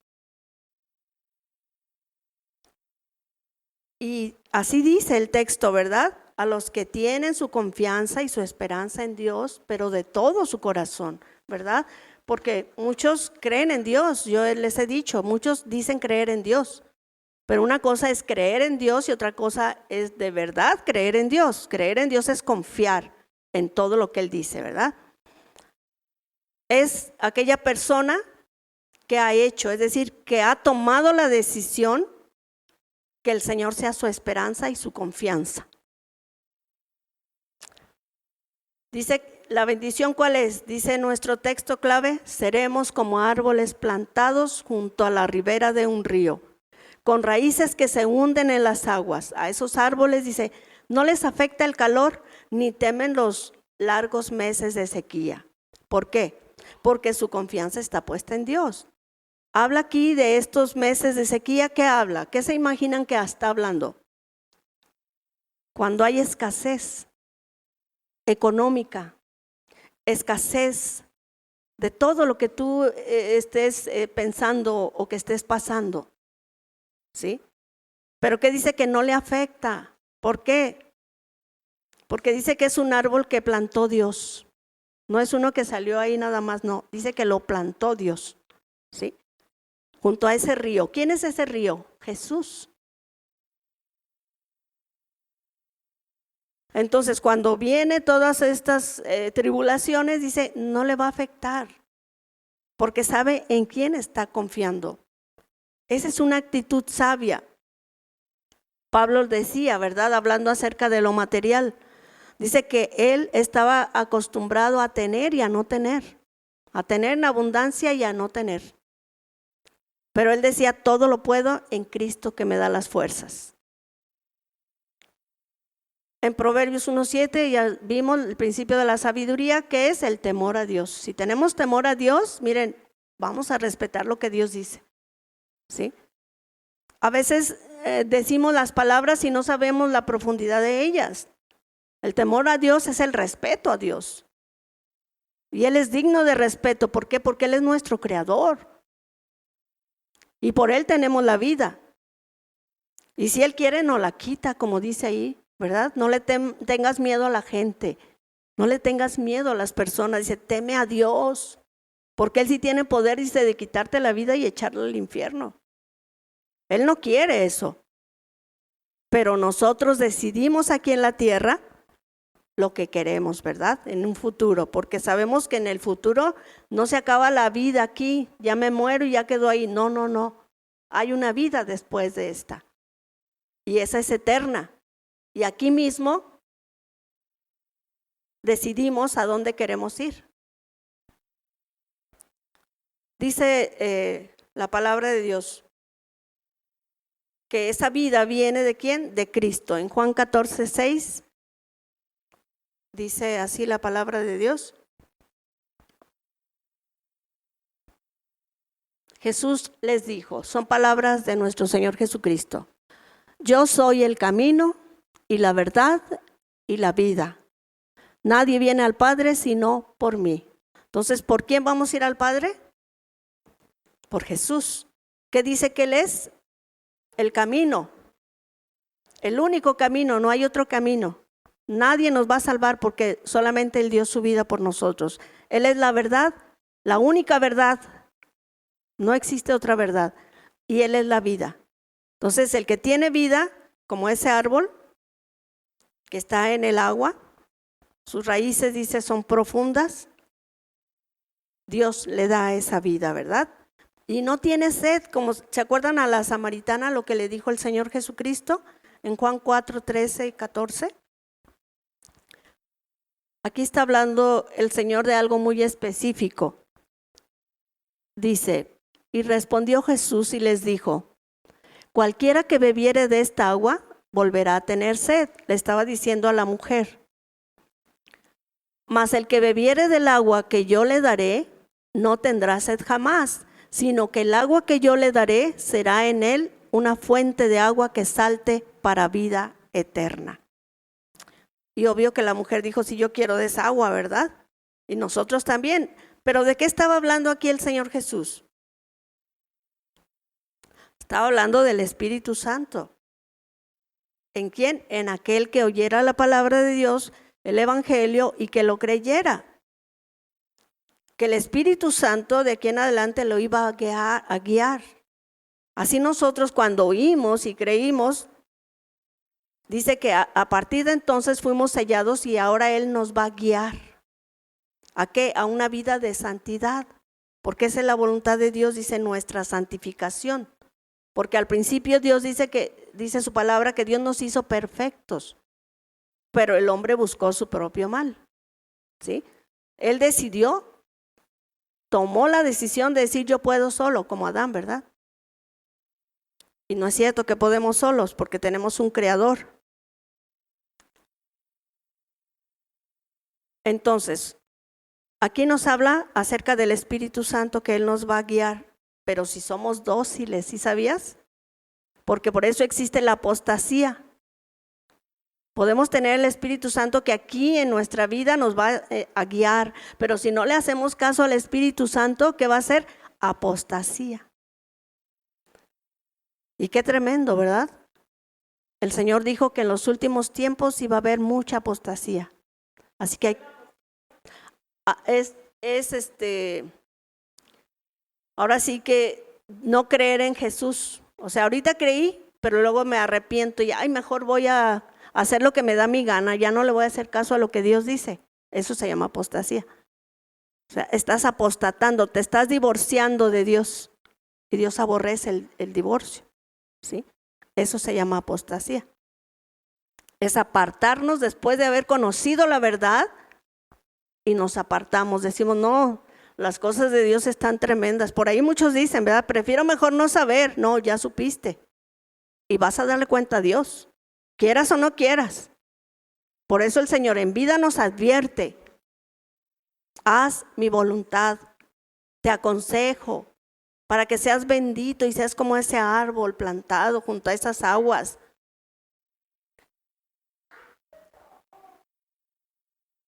Speaker 1: Y así dice el texto, ¿verdad? A los que tienen su confianza y su esperanza en Dios, pero de todo su corazón, ¿verdad? Porque muchos creen en Dios, yo les he dicho, muchos dicen creer en Dios, pero una cosa es creer en Dios y otra cosa es de verdad creer en Dios. Creer en Dios es confiar en todo lo que Él dice, ¿verdad? Es aquella persona que ha hecho, es decir, que ha tomado la decisión que el Señor sea su esperanza y su confianza. Dice, la bendición ¿cuál es? Dice nuestro texto clave, seremos como árboles plantados junto a la ribera de un río, con raíces que se hunden en las aguas. A esos árboles dice, no les afecta el calor ni temen los largos meses de sequía. ¿Por qué? Porque su confianza está puesta en Dios. Habla aquí de estos meses de sequía, ¿qué habla? ¿Qué se imaginan que está hablando? Cuando hay escasez económica, escasez de todo lo que tú estés pensando o que estés pasando, ¿sí? Pero ¿qué dice que no le afecta? ¿Por qué? Porque dice que es un árbol que plantó Dios. No es uno que salió ahí nada más, no. Dice que lo plantó Dios, ¿sí? Junto a ese río. ¿Quién es ese río? Jesús. Entonces, cuando viene todas estas tribulaciones, dice, no le va a afectar, porque sabe en quién está confiando. Esa es una actitud sabia. Pablo decía, ¿verdad? Hablando acerca de lo material. Dice que él estaba acostumbrado a tener y a no tener. A tener en abundancia y a no tener. Pero él decía, todo lo puedo en Cristo que me da las fuerzas. En Proverbios 1:7 ya vimos el principio de la sabiduría, que es el temor a Dios. Si tenemos temor a Dios, miren, vamos a respetar lo que Dios dice, ¿sí? A veces decimos las palabras y no sabemos la profundidad de ellas. El temor a Dios es el respeto a Dios. Y Él es digno de respeto. ¿Por qué? Porque Él es nuestro creador. Y por Él tenemos la vida. Y si Él quiere, nos la quita, como dice ahí, ¿verdad? No le tengas miedo a la gente. No le tengas miedo a las personas. Dice, teme a Dios. Porque Él sí tiene poder, dice, de quitarte la vida y echarla al infierno. Él no quiere eso. Pero nosotros decidimos aquí en la tierra lo que queremos, ¿verdad? En un futuro, porque sabemos que en el futuro no se acaba la vida aquí, ya me muero y ya quedó ahí. No, no, no. Hay una vida después de esta. Y esa es eterna. Y aquí mismo decidimos a dónde queremos ir. Dice la palabra de Dios que esa vida viene ¿de quién? De Cristo. En Juan 14:6 dice así la palabra de Dios. Jesús les dijo, son palabras de nuestro Señor Jesucristo. Yo soy el camino y la verdad y la vida. Nadie viene al Padre sino por mí. Entonces, ¿por quién vamos a ir al Padre? Por Jesús. ¿Qué dice que Él es? El camino. El único camino, no hay otro camino. Nadie nos va a salvar porque solamente Él dio su vida por nosotros. Él es la verdad, la única verdad. No existe otra verdad. Y Él es la vida. Entonces, el que tiene vida, como ese árbol que está en el agua, sus raíces, dice, son profundas. Dios le da esa vida, ¿verdad? Y no tiene sed, como se acuerdan a la samaritana lo que le dijo el Señor Jesucristo en Juan 4, 13 y 14. Aquí está hablando el Señor de algo muy específico. Dice, y respondió Jesús y les dijo, cualquiera que bebiere de esta agua volverá a tener sed. Le estaba diciendo a la mujer. Mas el que bebiere del agua que yo le daré, no tendrá sed jamás, sino que el agua que yo le daré será en él una fuente de agua que salte para vida eterna. Y obvio que la mujer dijo, si yo quiero de esa agua, ¿verdad? Y nosotros también. Pero ¿de qué estaba hablando aquí el Señor Jesús? Estaba hablando del Espíritu Santo. ¿En quién? En aquel que oyera la palabra de Dios, el Evangelio, y que lo creyera. Que el Espíritu Santo de aquí en adelante lo iba a guiar. Así nosotros cuando oímos y creímos, dice que a partir de entonces fuimos sellados y ahora Él nos va a guiar. ¿A qué? A una vida de santidad. Porque esa es la voluntad de Dios, dice nuestra santificación. Porque al principio Dios dice su palabra que Dios nos hizo perfectos, pero el hombre buscó su propio mal. ¿Sí? Él tomó la decisión de decir yo puedo solo, como Adán, ¿verdad? Y no es cierto que podemos solos porque tenemos un creador. Entonces, aquí nos habla acerca del Espíritu Santo que Él nos va a guiar. Pero si somos dóciles, ¿sí sabías? Porque por eso existe la apostasía. Podemos tener el Espíritu Santo que aquí en nuestra vida nos va a guiar, pero si no le hacemos caso al Espíritu Santo, ¿qué va a hacer? Apostasía. Y qué tremendo, ¿verdad? El Señor dijo que en los últimos tiempos iba a haber mucha apostasía. Así que ahora sí que no creer en Jesús. O sea, ahorita creí, pero luego me arrepiento y mejor voy a hacer lo que me da mi gana. Ya no le voy a hacer caso a lo que Dios dice. Eso se llama apostasía. O sea, estás apostatando, te estás divorciando de Dios. Y Dios aborrece el divorcio. ¿Sí? Eso se llama apostasía. Es apartarnos después de haber conocido la verdad y nos apartamos. Decimos, no, las cosas de Dios están tremendas. Por ahí muchos dicen, ¿verdad? Prefiero mejor no saber. No, ya supiste. Y vas a darle cuenta a Dios, quieras o no quieras. Por eso el Señor en vida nos advierte. Haz mi voluntad. Te aconsejo para que seas bendito y seas como ese árbol plantado junto a esas aguas.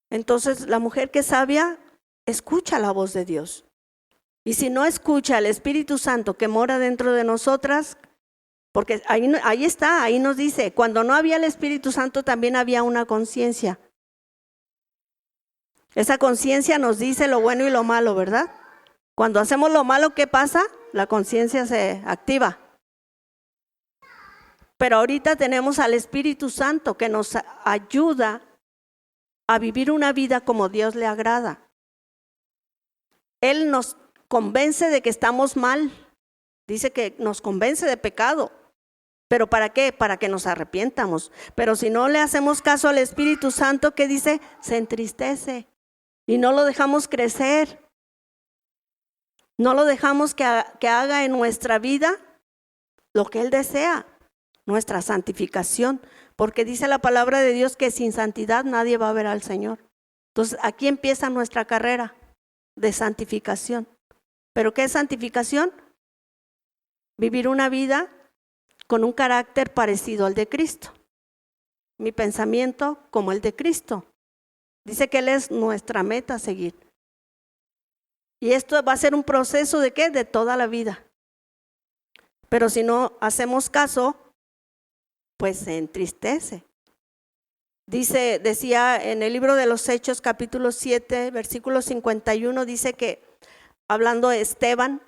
Speaker 1: Entonces la mujer que es sabia escucha la voz de Dios. Y si no escucha al Espíritu Santo que mora dentro de nosotras, porque ahí está, ahí nos dice, cuando no había el Espíritu Santo también había una conciencia. Esa conciencia nos dice lo bueno y lo malo, ¿verdad? Cuando hacemos lo malo, ¿qué pasa? La conciencia se activa. Pero ahorita tenemos al Espíritu Santo que nos ayuda a vivir una vida como Dios le agrada. Él nos convence de que estamos mal. Dice que nos convence de pecado. ¿Pero para qué? Para que nos arrepientamos. Pero si no le hacemos caso al Espíritu Santo, ¿qué dice? Se entristece y no lo dejamos crecer. No lo dejamos que haga en nuestra vida lo que Él desea, nuestra santificación. Porque dice la palabra de Dios que sin santidad nadie va a ver al Señor. Entonces aquí empieza nuestra carrera de santificación. ¿Pero qué es santificación? Vivir una vida con un carácter parecido al de Cristo. Mi pensamiento como el de Cristo. Dice que Él es nuestra meta a seguir. Y esto va a ser un proceso ¿de qué? De toda la vida. Pero si no hacemos caso, pues se entristece. Decía en el libro de los Hechos, capítulo 7, versículo 51, dice que, hablando de Esteban,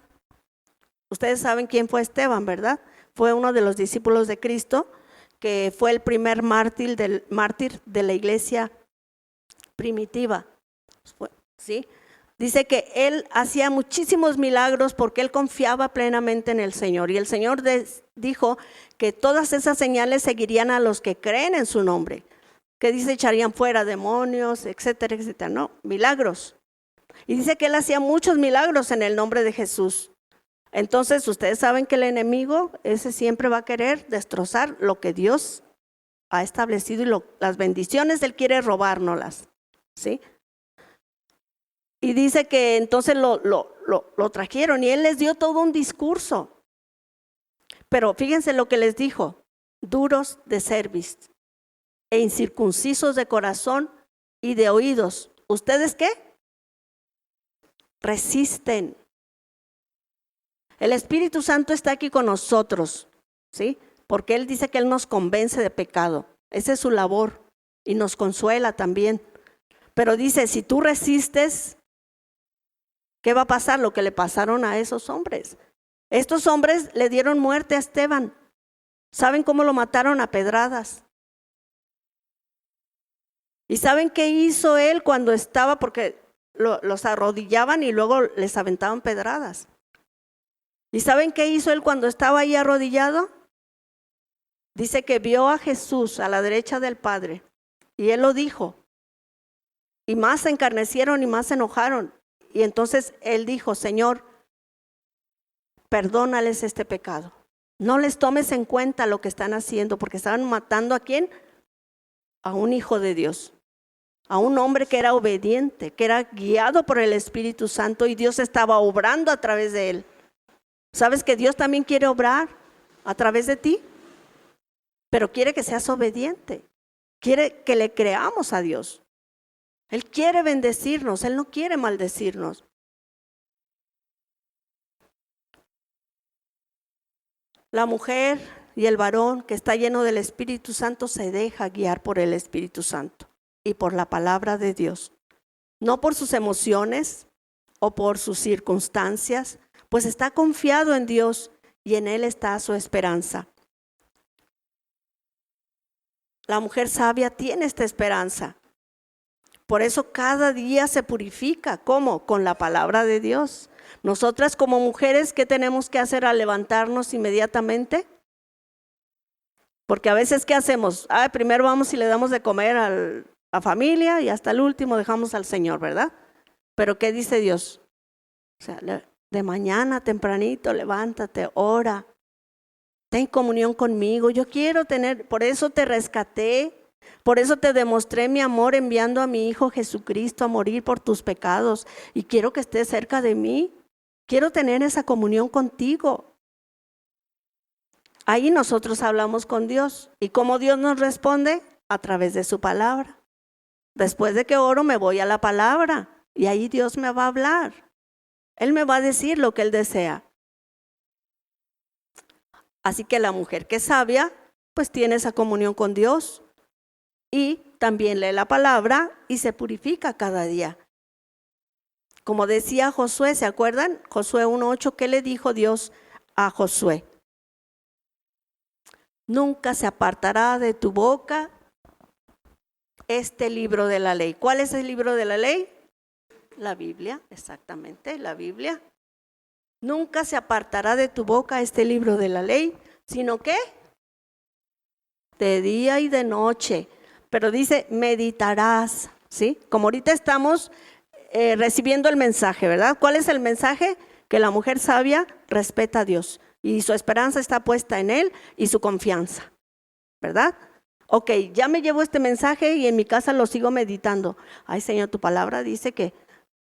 Speaker 1: ustedes saben quién fue Esteban, ¿verdad? Fue uno de los discípulos de Cristo, que fue el primer mártir de la iglesia primitiva, ¿sí? Dice que él hacía muchísimos milagros porque él confiaba plenamente en el Señor. Y el Señor dijo que todas esas señales seguirían a los que creen en su nombre. Que dice, echarían fuera demonios, etcétera, etcétera. No, milagros. Y dice que él hacía muchos milagros en el nombre de Jesús. Entonces, ustedes saben que el enemigo, ese siempre va a querer destrozar lo que Dios ha establecido y las bendiciones, él quiere robárnoslas, ¿sí? Y dice que entonces lo trajeron y él les dio todo un discurso. Pero fíjense lo que les dijo: duros de cerviz e incircuncisos de corazón y de oídos. ¿Ustedes qué? Resisten. El Espíritu Santo está aquí con nosotros, ¿sí? Porque Él dice que Él nos convence de pecado. Esa es su labor y nos consuela también. Pero dice, si tú resistes, ¿qué va a pasar? Lo que le pasaron a esos hombres. Estos hombres le dieron muerte a Esteban. ¿Saben cómo lo mataron? A pedradas. ¿Y saben qué hizo él cuando estaba? Porque los arrodillaban y luego les aventaban pedradas. ¿Y saben qué hizo él cuando estaba ahí arrodillado? Dice que vio a Jesús a la derecha del Padre y él lo dijo. Y más se encarnecieron y más se enojaron. Y entonces él dijo, Señor, perdónales este pecado. No les tomes en cuenta lo que están haciendo, porque estaban matando ¿a quién? A un hijo de Dios, a un hombre que era obediente, que era guiado por el Espíritu Santo y Dios estaba obrando a través de él. ¿Sabes que Dios también quiere obrar a través de ti? Pero quiere que seas obediente, quiere que le creamos a Dios. Él quiere bendecirnos, Él no quiere maldecirnos. La mujer y el varón que está lleno del Espíritu Santo se deja guiar por el Espíritu Santo y por la palabra de Dios. No por sus emociones o por sus circunstancias, pues está confiado en Dios y en Él está su esperanza. La mujer sabia tiene esta esperanza. Por eso cada día se purifica. ¿Cómo? Con la palabra de Dios. Nosotras como mujeres, ¿qué tenemos que hacer al levantarnos inmediatamente? Porque a veces, ¿qué hacemos? Primero vamos y le damos de comer a la familia y hasta el último dejamos al Señor, ¿verdad? Pero ¿qué dice Dios? O sea, de mañana tempranito, levántate, ora, ten comunión conmigo. Yo quiero tener, por eso te rescaté. Por eso te demostré mi amor enviando a mi Hijo Jesucristo a morir por tus pecados. Y quiero que estés cerca de mí. Quiero tener esa comunión contigo. Ahí nosotros hablamos con Dios. ¿Y cómo Dios nos responde? A través de su palabra. Después de que oro me voy a la palabra. Y ahí Dios me va a hablar. Él me va a decir lo que Él desea. Así que la mujer que es sabia, pues tiene esa comunión con Dios. Y también lee la palabra y se purifica cada día. Como decía Josué, ¿se acuerdan? Josué 1:8, ¿qué le dijo Dios a Josué? Nunca se apartará de tu boca este libro de la ley. ¿Cuál es el libro de la ley? La Biblia, exactamente, la Biblia. Nunca se apartará de tu boca este libro de la ley, sino que de día y de noche. Pero dice, meditarás, ¿sí? Como ahorita estamos recibiendo el mensaje, ¿verdad? ¿Cuál es el mensaje? Que la mujer sabia respeta a Dios y su esperanza está puesta en Él y su confianza, ¿verdad? Ok, ya me llevo este mensaje y en mi casa lo sigo meditando. Ay, Señor, tu palabra dice que,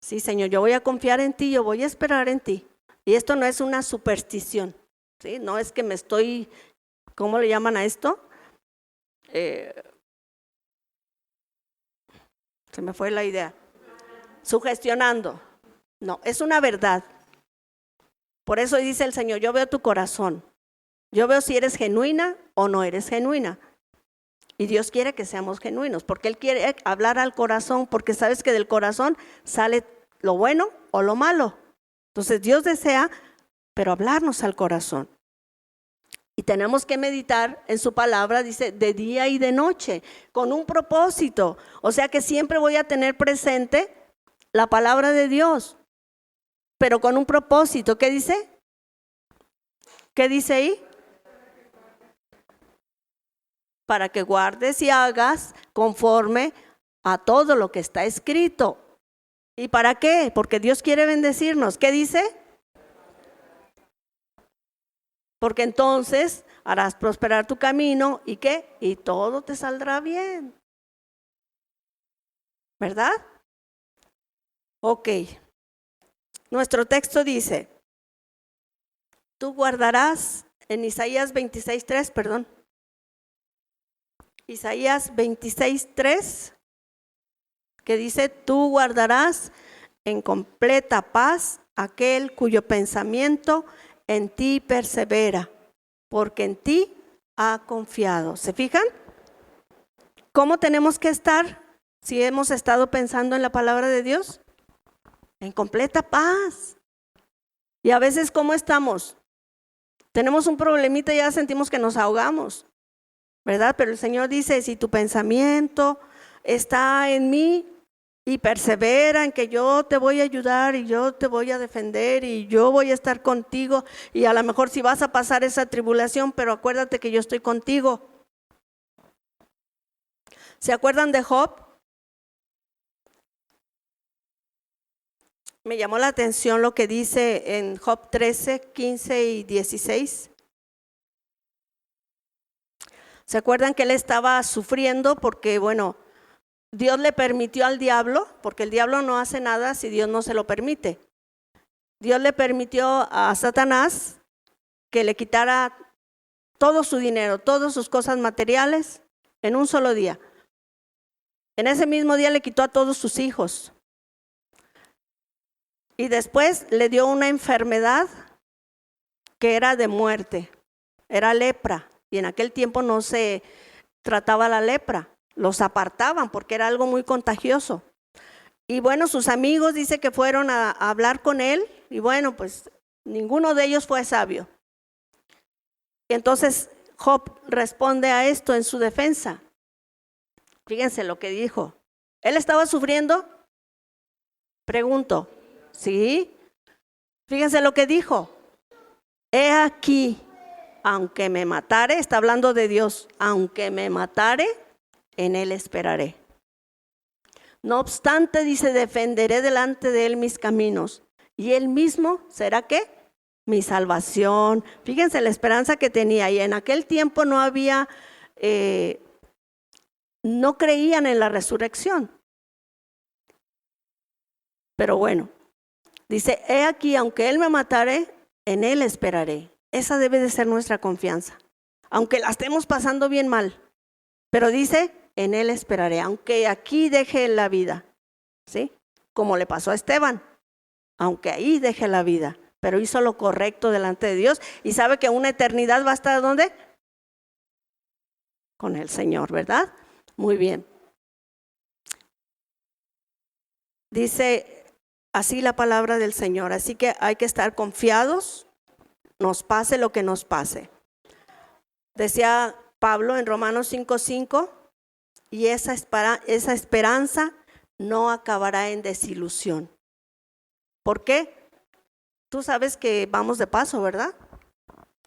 Speaker 1: sí, Señor, yo voy a confiar en ti, yo voy a esperar en ti. Y esto no es una superstición, ¿sí? No es que me estoy, ¿cómo le llaman a esto? Se me fue la idea. Sugestionando. No, es una verdad. Por eso dice el Señor, yo veo tu corazón. Yo veo si eres genuina o no eres genuina. Y Dios quiere que seamos genuinos, porque Él quiere hablar al corazón, porque sabes que del corazón sale lo bueno o lo malo. Entonces Dios desea, pero hablarnos al corazón. Y tenemos que meditar en su palabra, dice, de día y de noche, con un propósito. O sea que siempre voy a tener presente la palabra de Dios, pero con un propósito. ¿Qué dice? ¿Qué dice ahí? Para que guardes y hagas conforme a todo lo que está escrito. ¿Y para qué? Porque Dios quiere bendecirnos. ¿Qué dice? Porque entonces harás prosperar tu camino y ¿qué? Y todo te saldrá bien. ¿Verdad? Ok. Nuestro texto dice, tú guardarás en Isaías 26:3, perdón. Isaías 26:3, que dice, tú guardarás en completa paz aquel cuyo pensamiento en ti persevera, porque en ti ha confiado. ¿Se fijan? ¿Cómo tenemos que estar si hemos estado pensando en la palabra de Dios? En completa paz. Y a veces, ¿cómo estamos? Tenemos un problemita y ya sentimos que nos ahogamos, ¿verdad? Pero el Señor dice, si tu pensamiento está en mí y persevera en que yo te voy a ayudar y yo te voy a defender y yo voy a estar contigo, y a lo mejor si vas a pasar esa tribulación, pero acuérdate que yo estoy contigo. ¿Se acuerdan de Job? Me llamó la atención lo que dice en Job 13, 15 y 16. ¿Se acuerdan que él estaba sufriendo porque, bueno, Dios le permitió al diablo, porque el diablo no hace nada si Dios no se lo permite? Dios le permitió a Satanás que le quitara todo su dinero, todas sus cosas materiales en un solo día. En ese mismo día le quitó a todos sus hijos. Y después le dio una enfermedad que era de muerte, era lepra. Y en aquel tiempo no se trataba la lepra, los apartaban porque era algo muy contagioso. Y bueno, sus amigos dice que fueron a hablar con él y bueno, pues ninguno de ellos fue sabio. Y entonces Job responde a esto en su defensa. Fíjense lo que dijo. ¿Él estaba sufriendo? Pregunto. ¿Sí? Fíjense lo que dijo. He aquí, aunque me matare, está hablando de Dios, aunque me matare, en él esperaré. No obstante, dice, defenderé delante de él mis caminos, y él mismo será ¿qué? Mi salvación. Fíjense la esperanza que tenía, y en aquel tiempo no había, no creían en la resurrección. Pero bueno, dice, he aquí, aunque él me matare, en él esperaré. Esa debe de ser nuestra confianza. Aunque la estemos pasando bien mal, pero dice, en él esperaré, aunque aquí deje la vida, ¿sí? Como le pasó a Esteban, aunque ahí deje la vida, pero hizo lo correcto delante de Dios y sabe que una eternidad va a estar ¿dónde? Con el Señor, ¿verdad? Muy bien. Dice así la palabra del Señor, así que hay que estar confiados, nos pase lo que nos pase. Decía Pablo en Romanos 5:5, y esa esperanza no acabará en desilusión. ¿Por qué? Tú sabes que vamos de paso, ¿verdad?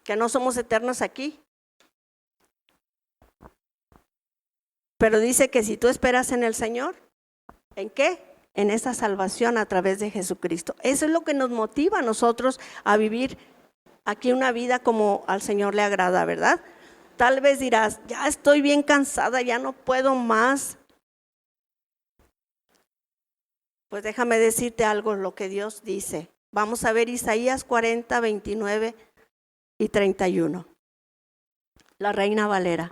Speaker 1: Que no somos eternos aquí. Pero dice que si tú esperas en el Señor, ¿en qué? En esa salvación a través de Jesucristo. Eso es lo que nos motiva a nosotros a vivir aquí una vida como al Señor le agrada, ¿verdad? Tal vez dirás, ya estoy bien cansada, ya no puedo más. Pues déjame decirte algo, lo que Dios dice. Vamos a ver Isaías 40, 29 y 31. La Reina Valera.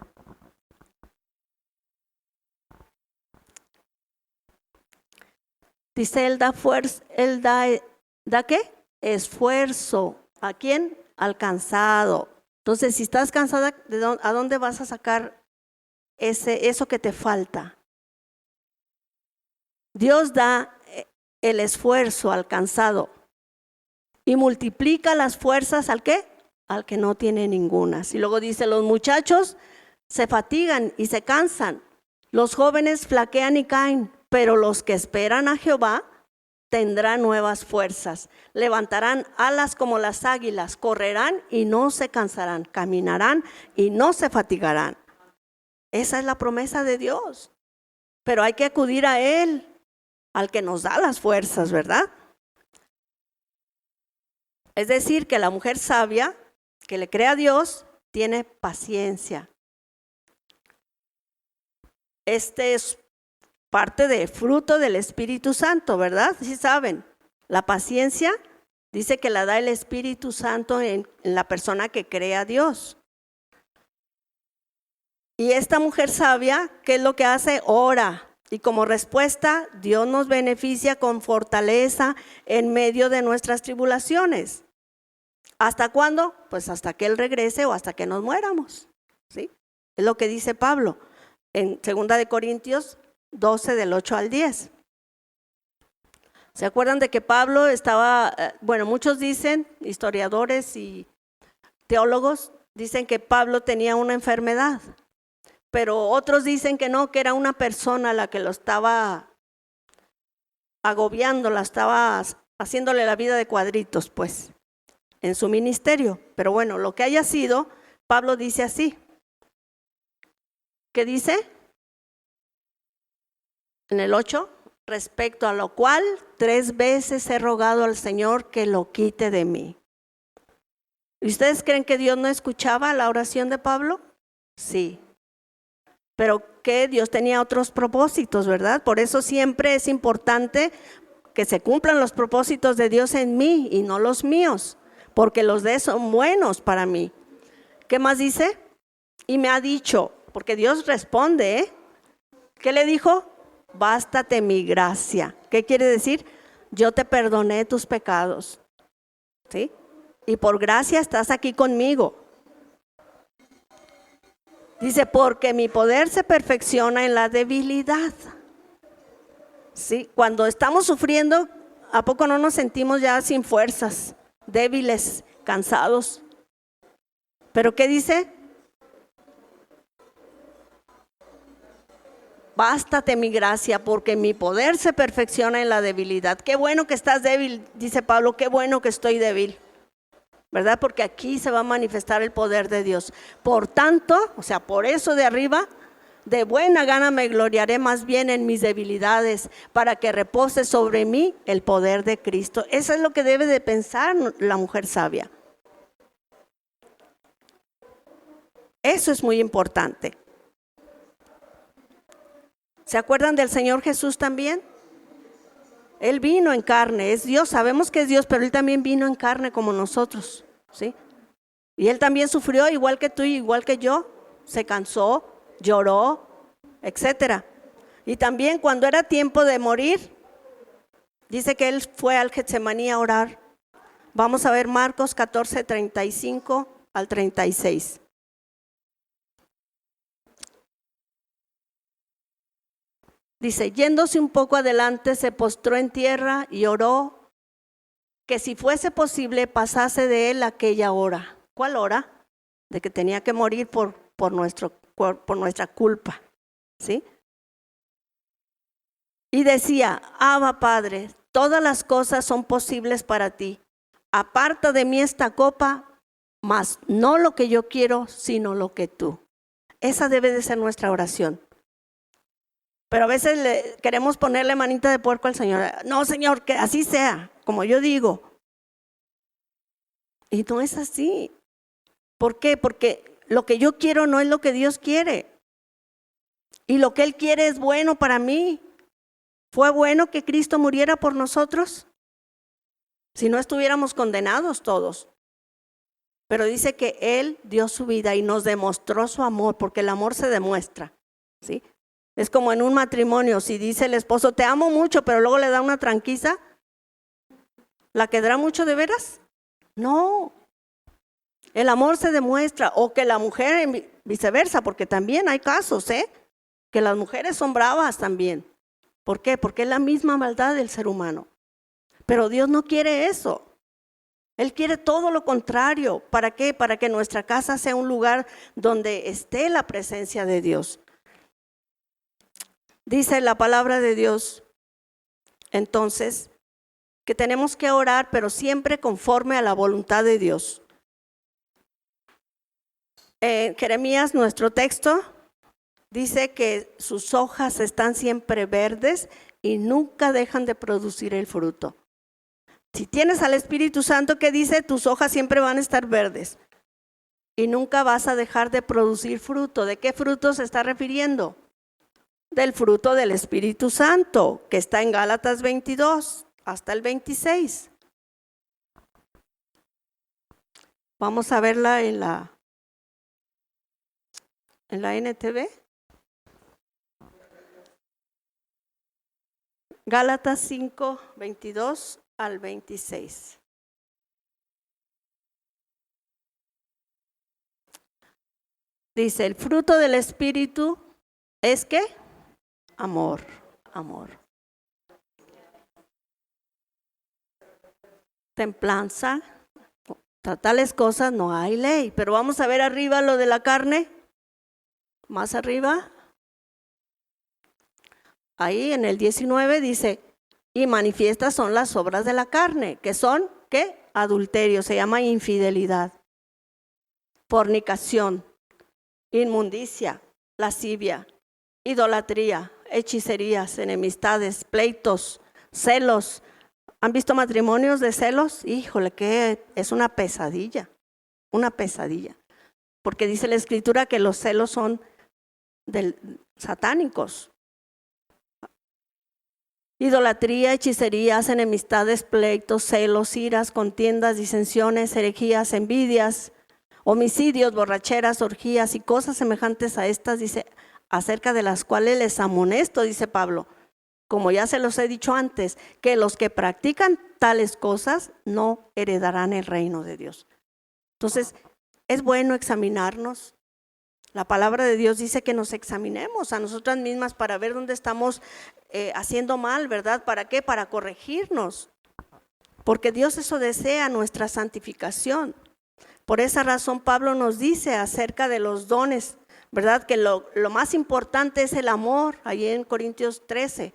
Speaker 1: Dice, él da fuerza, él da ¿qué? Esfuerzo. ¿A quién? Al cansado. Entonces, si estás cansada, ¿a dónde vas a sacar eso que te falta. Dios da el esfuerzo al cansado y multiplica las fuerzas ¿al qué? Al que no tiene ningunas. Y luego dice, los muchachos se fatigan y se cansan, los jóvenes flaquean y caen, pero los que esperan a Jehová tendrán nuevas fuerzas, levantarán alas como las águilas, correrán y no se cansarán, caminarán y no se fatigarán. Esa es la promesa de Dios, pero hay que acudir a Él, al que nos da las fuerzas, ¿verdad? Es decir, que la mujer sabia, que le cree a Dios, tiene paciencia. Este es parte de fruto del Espíritu Santo, ¿verdad? Sí saben, la paciencia dice que la da el Espíritu Santo en la persona que cree a Dios. Y esta mujer sabia, ¿qué es lo que hace? Ora. Y como respuesta, Dios nos beneficia con fortaleza en medio de nuestras tribulaciones. ¿Hasta cuándo? Pues hasta que Él regrese o hasta que nos muéramos, ¿sí? Es lo que dice Pablo en 2 Corintios 12, del 8 al 10. ¿Se acuerdan de que Pablo estaba, muchos dicen, historiadores y teólogos, dicen que Pablo tenía una enfermedad, pero otros dicen que no, que era una persona la que lo estaba agobiando, la estaba haciéndole la vida de cuadritos, pues, en su ministerio. Pero bueno, lo que haya sido, Pablo dice así. ¿Qué dice? En el 8, respecto a lo cual 3 veces he rogado al Señor que lo quite de mí. ¿Y ustedes creen que Dios no escuchaba la oración de Pablo? Sí. Pero que Dios tenía otros propósitos, ¿verdad? Por eso siempre es importante que se cumplan los propósitos de Dios en mí y no los míos, porque los de Él son buenos para mí. ¿Qué más dice? Y me ha dicho, porque Dios responde, ¿eh? ¿Qué le dijo? Bástate mi gracia. ¿Qué quiere decir? Yo te perdoné tus pecados, ¿sí? Y por gracia estás aquí conmigo. Dice, porque mi poder se perfecciona en la debilidad. ¿Sí? Cuando estamos sufriendo, ¿a poco no nos sentimos ya sin fuerzas, débiles, cansados? ¿Pero qué dice? Bástate mi gracia, porque mi poder se perfecciona en la debilidad. Qué bueno que estás débil, dice Pablo, qué bueno que estoy débil, ¿verdad? Porque aquí se va a manifestar el poder de Dios. Por tanto, o sea, por eso de arriba, de buena gana me gloriaré más bien en mis debilidades, para que repose sobre mí el poder de Cristo. Eso es lo que debe de pensar la mujer sabia. Eso es muy importante. ¿Se acuerdan del Señor Jesús también? Él vino en carne, es Dios, sabemos que es Dios, pero Él también vino en carne como nosotros, ¿sí? Y Él también sufrió igual que tú y igual que yo, se cansó, lloró, etcétera. Y también cuando era tiempo de morir, dice que Él fue al Getsemaní a orar. Vamos a ver Marcos 14, 35 al 36. Dice, yéndose un poco adelante, se postró en tierra y oró que si fuese posible pasase de él aquella hora. ¿Cuál hora? De que tenía que morir por nuestra culpa, ¿sí? Y decía, Abba Padre, todas las cosas son posibles para ti. Aparta de mí esta copa, mas no lo que yo quiero, sino lo que tú. Esa debe de ser nuestra oración. Pero a veces queremos ponerle manita de puerco al Señor. No, Señor, que así sea, como yo digo. Y no es así. ¿Por qué? Porque lo que yo quiero no es lo que Dios quiere. Y lo que Él quiere es bueno para mí. ¿Fue bueno que Cristo muriera por nosotros? Si no estuviéramos condenados todos. Pero dice que Él dio su vida y nos demostró su amor, porque el amor se demuestra, ¿sí? Es como en un matrimonio, si dice el esposo, te amo mucho, pero luego le da una tranquiza, ¿la quedará mucho de veras? No. El amor se demuestra, o que la mujer viceversa, porque también hay casos, que las mujeres son bravas también. ¿Por qué? Porque es la misma maldad del ser humano. Pero Dios no quiere eso. Él quiere todo lo contrario. ¿Para qué? Para que nuestra casa sea un lugar donde esté la presencia de Dios. Dice la palabra de Dios, entonces, que tenemos que orar, pero siempre conforme a la voluntad de Dios. Jeremías, nuestro texto, dice que sus hojas están siempre verdes y nunca dejan de producir el fruto. Si tienes al Espíritu Santo, ¿qué dice? Tus hojas siempre van a estar verdes y nunca vas a dejar de producir fruto. ¿De qué fruto se está refiriendo? Del fruto del Espíritu Santo, que está en Gálatas 22 hasta el 26. Vamos a verla en la NTV. Gálatas 5, 22 al 26. Dice, el fruto del Espíritu es ¿qué? Amor, amor. Templanza, tales cosas no hay ley. Pero vamos a ver arriba lo de la carne. Más arriba. Ahí en el 19 dice, y manifiestas son las obras de la carne, que son, ¿qué? Adulterio, se llama infidelidad, fornicación, inmundicia, lascivia, idolatría, hechicerías, enemistades, pleitos, celos. ¿Han visto matrimonios de celos? Híjole, que es una pesadilla, porque dice la Escritura que los celos son satánicos. Idolatría, hechicerías, enemistades, pleitos, celos, iras, contiendas, disensiones, herejías, envidias, homicidios, borracheras, orgías y cosas semejantes a estas, dice, acerca de las cuales les amonesto, dice Pablo, como ya se los he dicho antes, que los que practican tales cosas no heredarán el reino de Dios. Entonces, es bueno examinarnos. La palabra de Dios dice que nos examinemos a nosotras mismas para ver dónde estamos haciendo mal, ¿verdad? ¿Para qué? Para corregirnos. Porque Dios eso desea, nuestra santificación. Por esa razón Pablo nos dice acerca de los dones, ¿verdad? Que lo más importante es el amor, ahí en Corintios 13.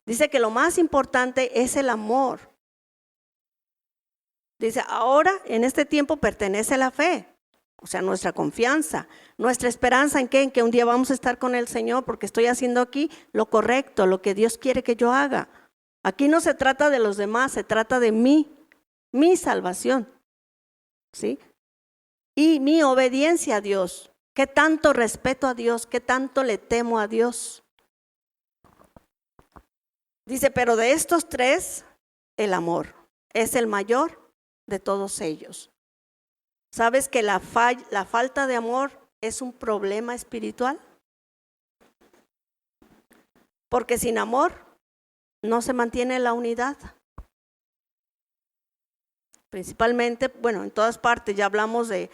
Speaker 1: Dice que lo más importante es el amor. Dice, ahora en este tiempo pertenece la fe. O sea, nuestra confianza, nuestra esperanza en qué, en que un día vamos a estar con el Señor porque estoy haciendo aquí lo correcto, lo que Dios quiere que yo haga. Aquí no se trata de los demás, se trata de mí, mi salvación, ¿sí? Y mi obediencia a Dios. ¿Qué tanto respeto a Dios? ¿Qué tanto le temo a Dios? Dice, pero de estos tres, el amor es el mayor de todos ellos. ¿Sabes que la falta de amor es un problema espiritual? Porque sin amor no se mantiene la unidad. Principalmente, bueno, en todas partes, ya hablamos de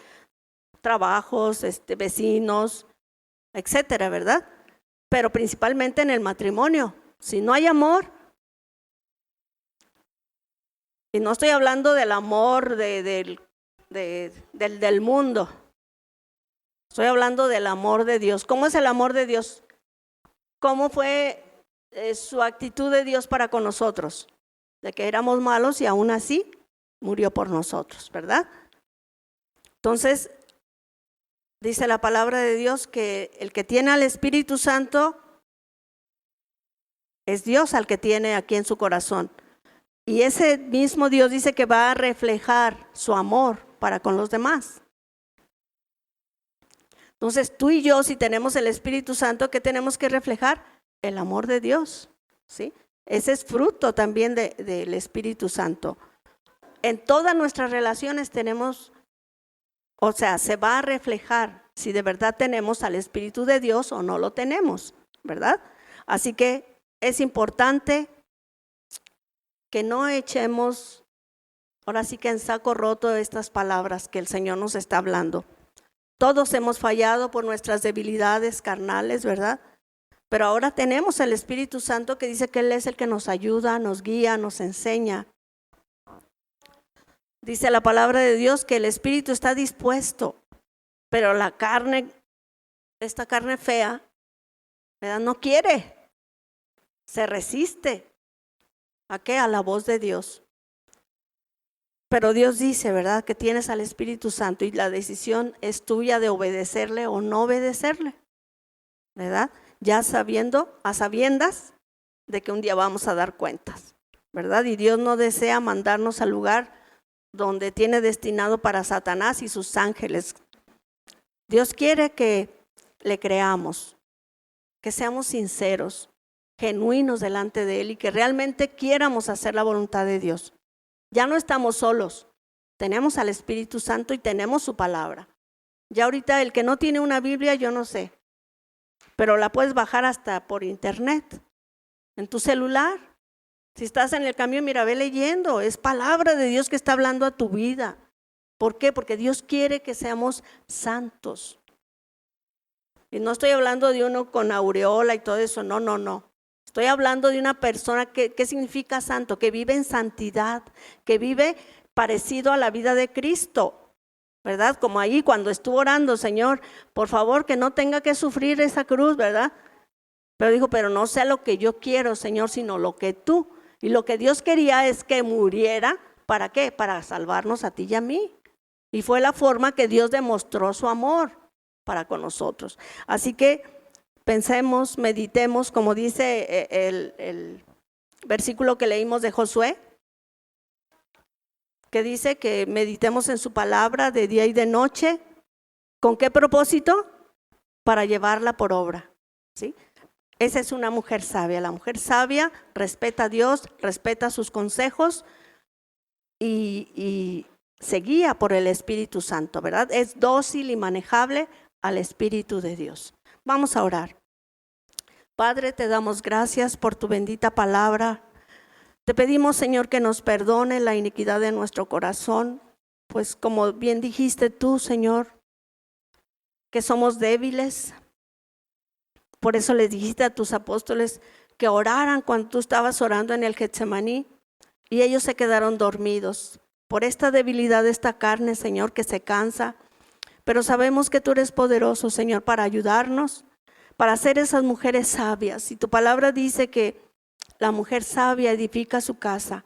Speaker 1: trabajos, vecinos, etcétera, ¿verdad? Pero principalmente en el matrimonio. Si no hay amor, y no estoy hablando del amor del mundo. Estoy hablando del amor de Dios. ¿Cómo es el amor de Dios? ¿Cómo fue su actitud de Dios para con nosotros? De que éramos malos y aún así murió por nosotros, ¿verdad? Entonces, dice la palabra de Dios que el que tiene al Espíritu Santo es Dios al que tiene aquí en su corazón. Y ese mismo Dios dice que va a reflejar su amor para con los demás. Entonces tú y yo, si tenemos el Espíritu Santo, ¿qué tenemos que reflejar? El amor de Dios, ¿sí? Ese es fruto también del Espíritu Santo. En todas nuestras relaciones tenemos, o sea, se va a reflejar si de verdad tenemos al Espíritu de Dios o no lo tenemos, ¿verdad? Así que es importante que no echemos, ahora sí que en saco roto estas palabras que el Señor nos está hablando. Todos hemos fallado por nuestras debilidades carnales, ¿verdad? Pero ahora tenemos el Espíritu Santo que dice que Él es el que nos ayuda, nos guía, nos enseña. Dice la palabra de Dios que el Espíritu está dispuesto, pero la carne, esta carne fea, ¿verdad? No quiere, se resiste. ¿A qué? A la voz de Dios. Pero Dios dice, ¿verdad?, que tienes al Espíritu Santo y la decisión es tuya de obedecerle o no obedecerle, ¿verdad? Ya sabiendo, a sabiendas de que un día vamos a dar cuentas, ¿verdad? Y Dios no desea mandarnos al lugar donde tiene destinado para Satanás y sus ángeles. Dios quiere que le creamos, que seamos sinceros, genuinos delante de Él y que realmente quieramos hacer la voluntad de Dios. Ya no estamos solos, tenemos al Espíritu Santo y tenemos su palabra. Ya ahorita el que no tiene una Biblia, yo no sé, pero la puedes bajar hasta por internet, en tu celular. Si estás en el camión, mira, ve leyendo, es palabra de Dios que está hablando a tu vida. ¿Por qué? Porque Dios quiere que seamos santos. Y no estoy hablando de uno con aureola y todo eso, no. Estoy hablando de una persona ¿qué significa santo? Que vive en santidad, que vive parecido a la vida de Cristo, ¿verdad? Como ahí cuando estuvo orando, Señor, por favor que no tenga que sufrir esa cruz, ¿verdad? Pero dijo, pero no sea lo que yo quiero, Señor, sino lo que tú. Y lo que Dios quería es que muriera, ¿para qué? Para salvarnos a ti y a mí. Y fue la forma que Dios demostró su amor para con nosotros. Así que pensemos, meditemos, como dice el versículo que leímos de Josué, que dice que meditemos en su palabra de día y de noche. ¿Con qué propósito? Para llevarla por obra, ¿sí? Esa es una mujer sabia. La mujer sabia respeta a Dios, respeta sus consejos y se guía por el Espíritu Santo, ¿verdad? Es dócil y manejable al Espíritu de Dios. Vamos a orar. Padre, te damos gracias por tu bendita palabra. Te pedimos, Señor, que nos perdone la iniquidad de nuestro corazón, pues como bien dijiste tú, Señor, que somos débiles. Por eso les dijiste a tus apóstoles que oraran cuando tú estabas orando en el Getsemaní y ellos se quedaron dormidos por esta debilidad de esta carne, Señor, que se cansa. Pero sabemos que tú eres poderoso, Señor, para ayudarnos, para ser esas mujeres sabias. Y tu palabra dice que la mujer sabia edifica su casa,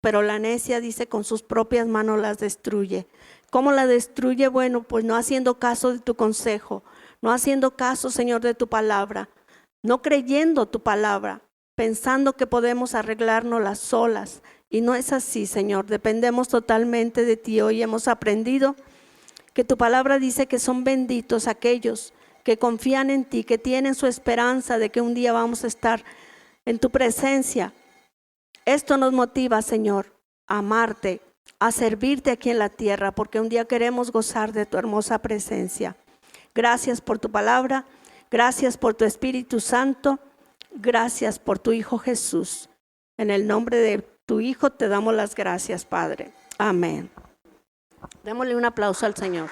Speaker 1: pero la necia, dice, con sus propias manos las destruye. ¿Cómo la destruye? Bueno, pues no haciendo caso de tu consejo, no haciendo caso, Señor, de tu palabra, no creyendo tu palabra, pensando que podemos arreglárnoslas las solas. Y no es así, Señor, dependemos totalmente de ti. Hoy hemos aprendido que tu palabra dice que son benditos aquellos que confían en ti, que tienen su esperanza de que un día vamos a estar en tu presencia. Esto nos motiva, Señor, a amarte, a servirte aquí en la tierra, porque un día queremos gozar de tu hermosa presencia. Gracias por tu palabra, gracias por tu Espíritu Santo, gracias por tu Hijo Jesús. En el nombre de tu Hijo te damos las gracias, Padre. Amén. Démosle un aplauso al Señor.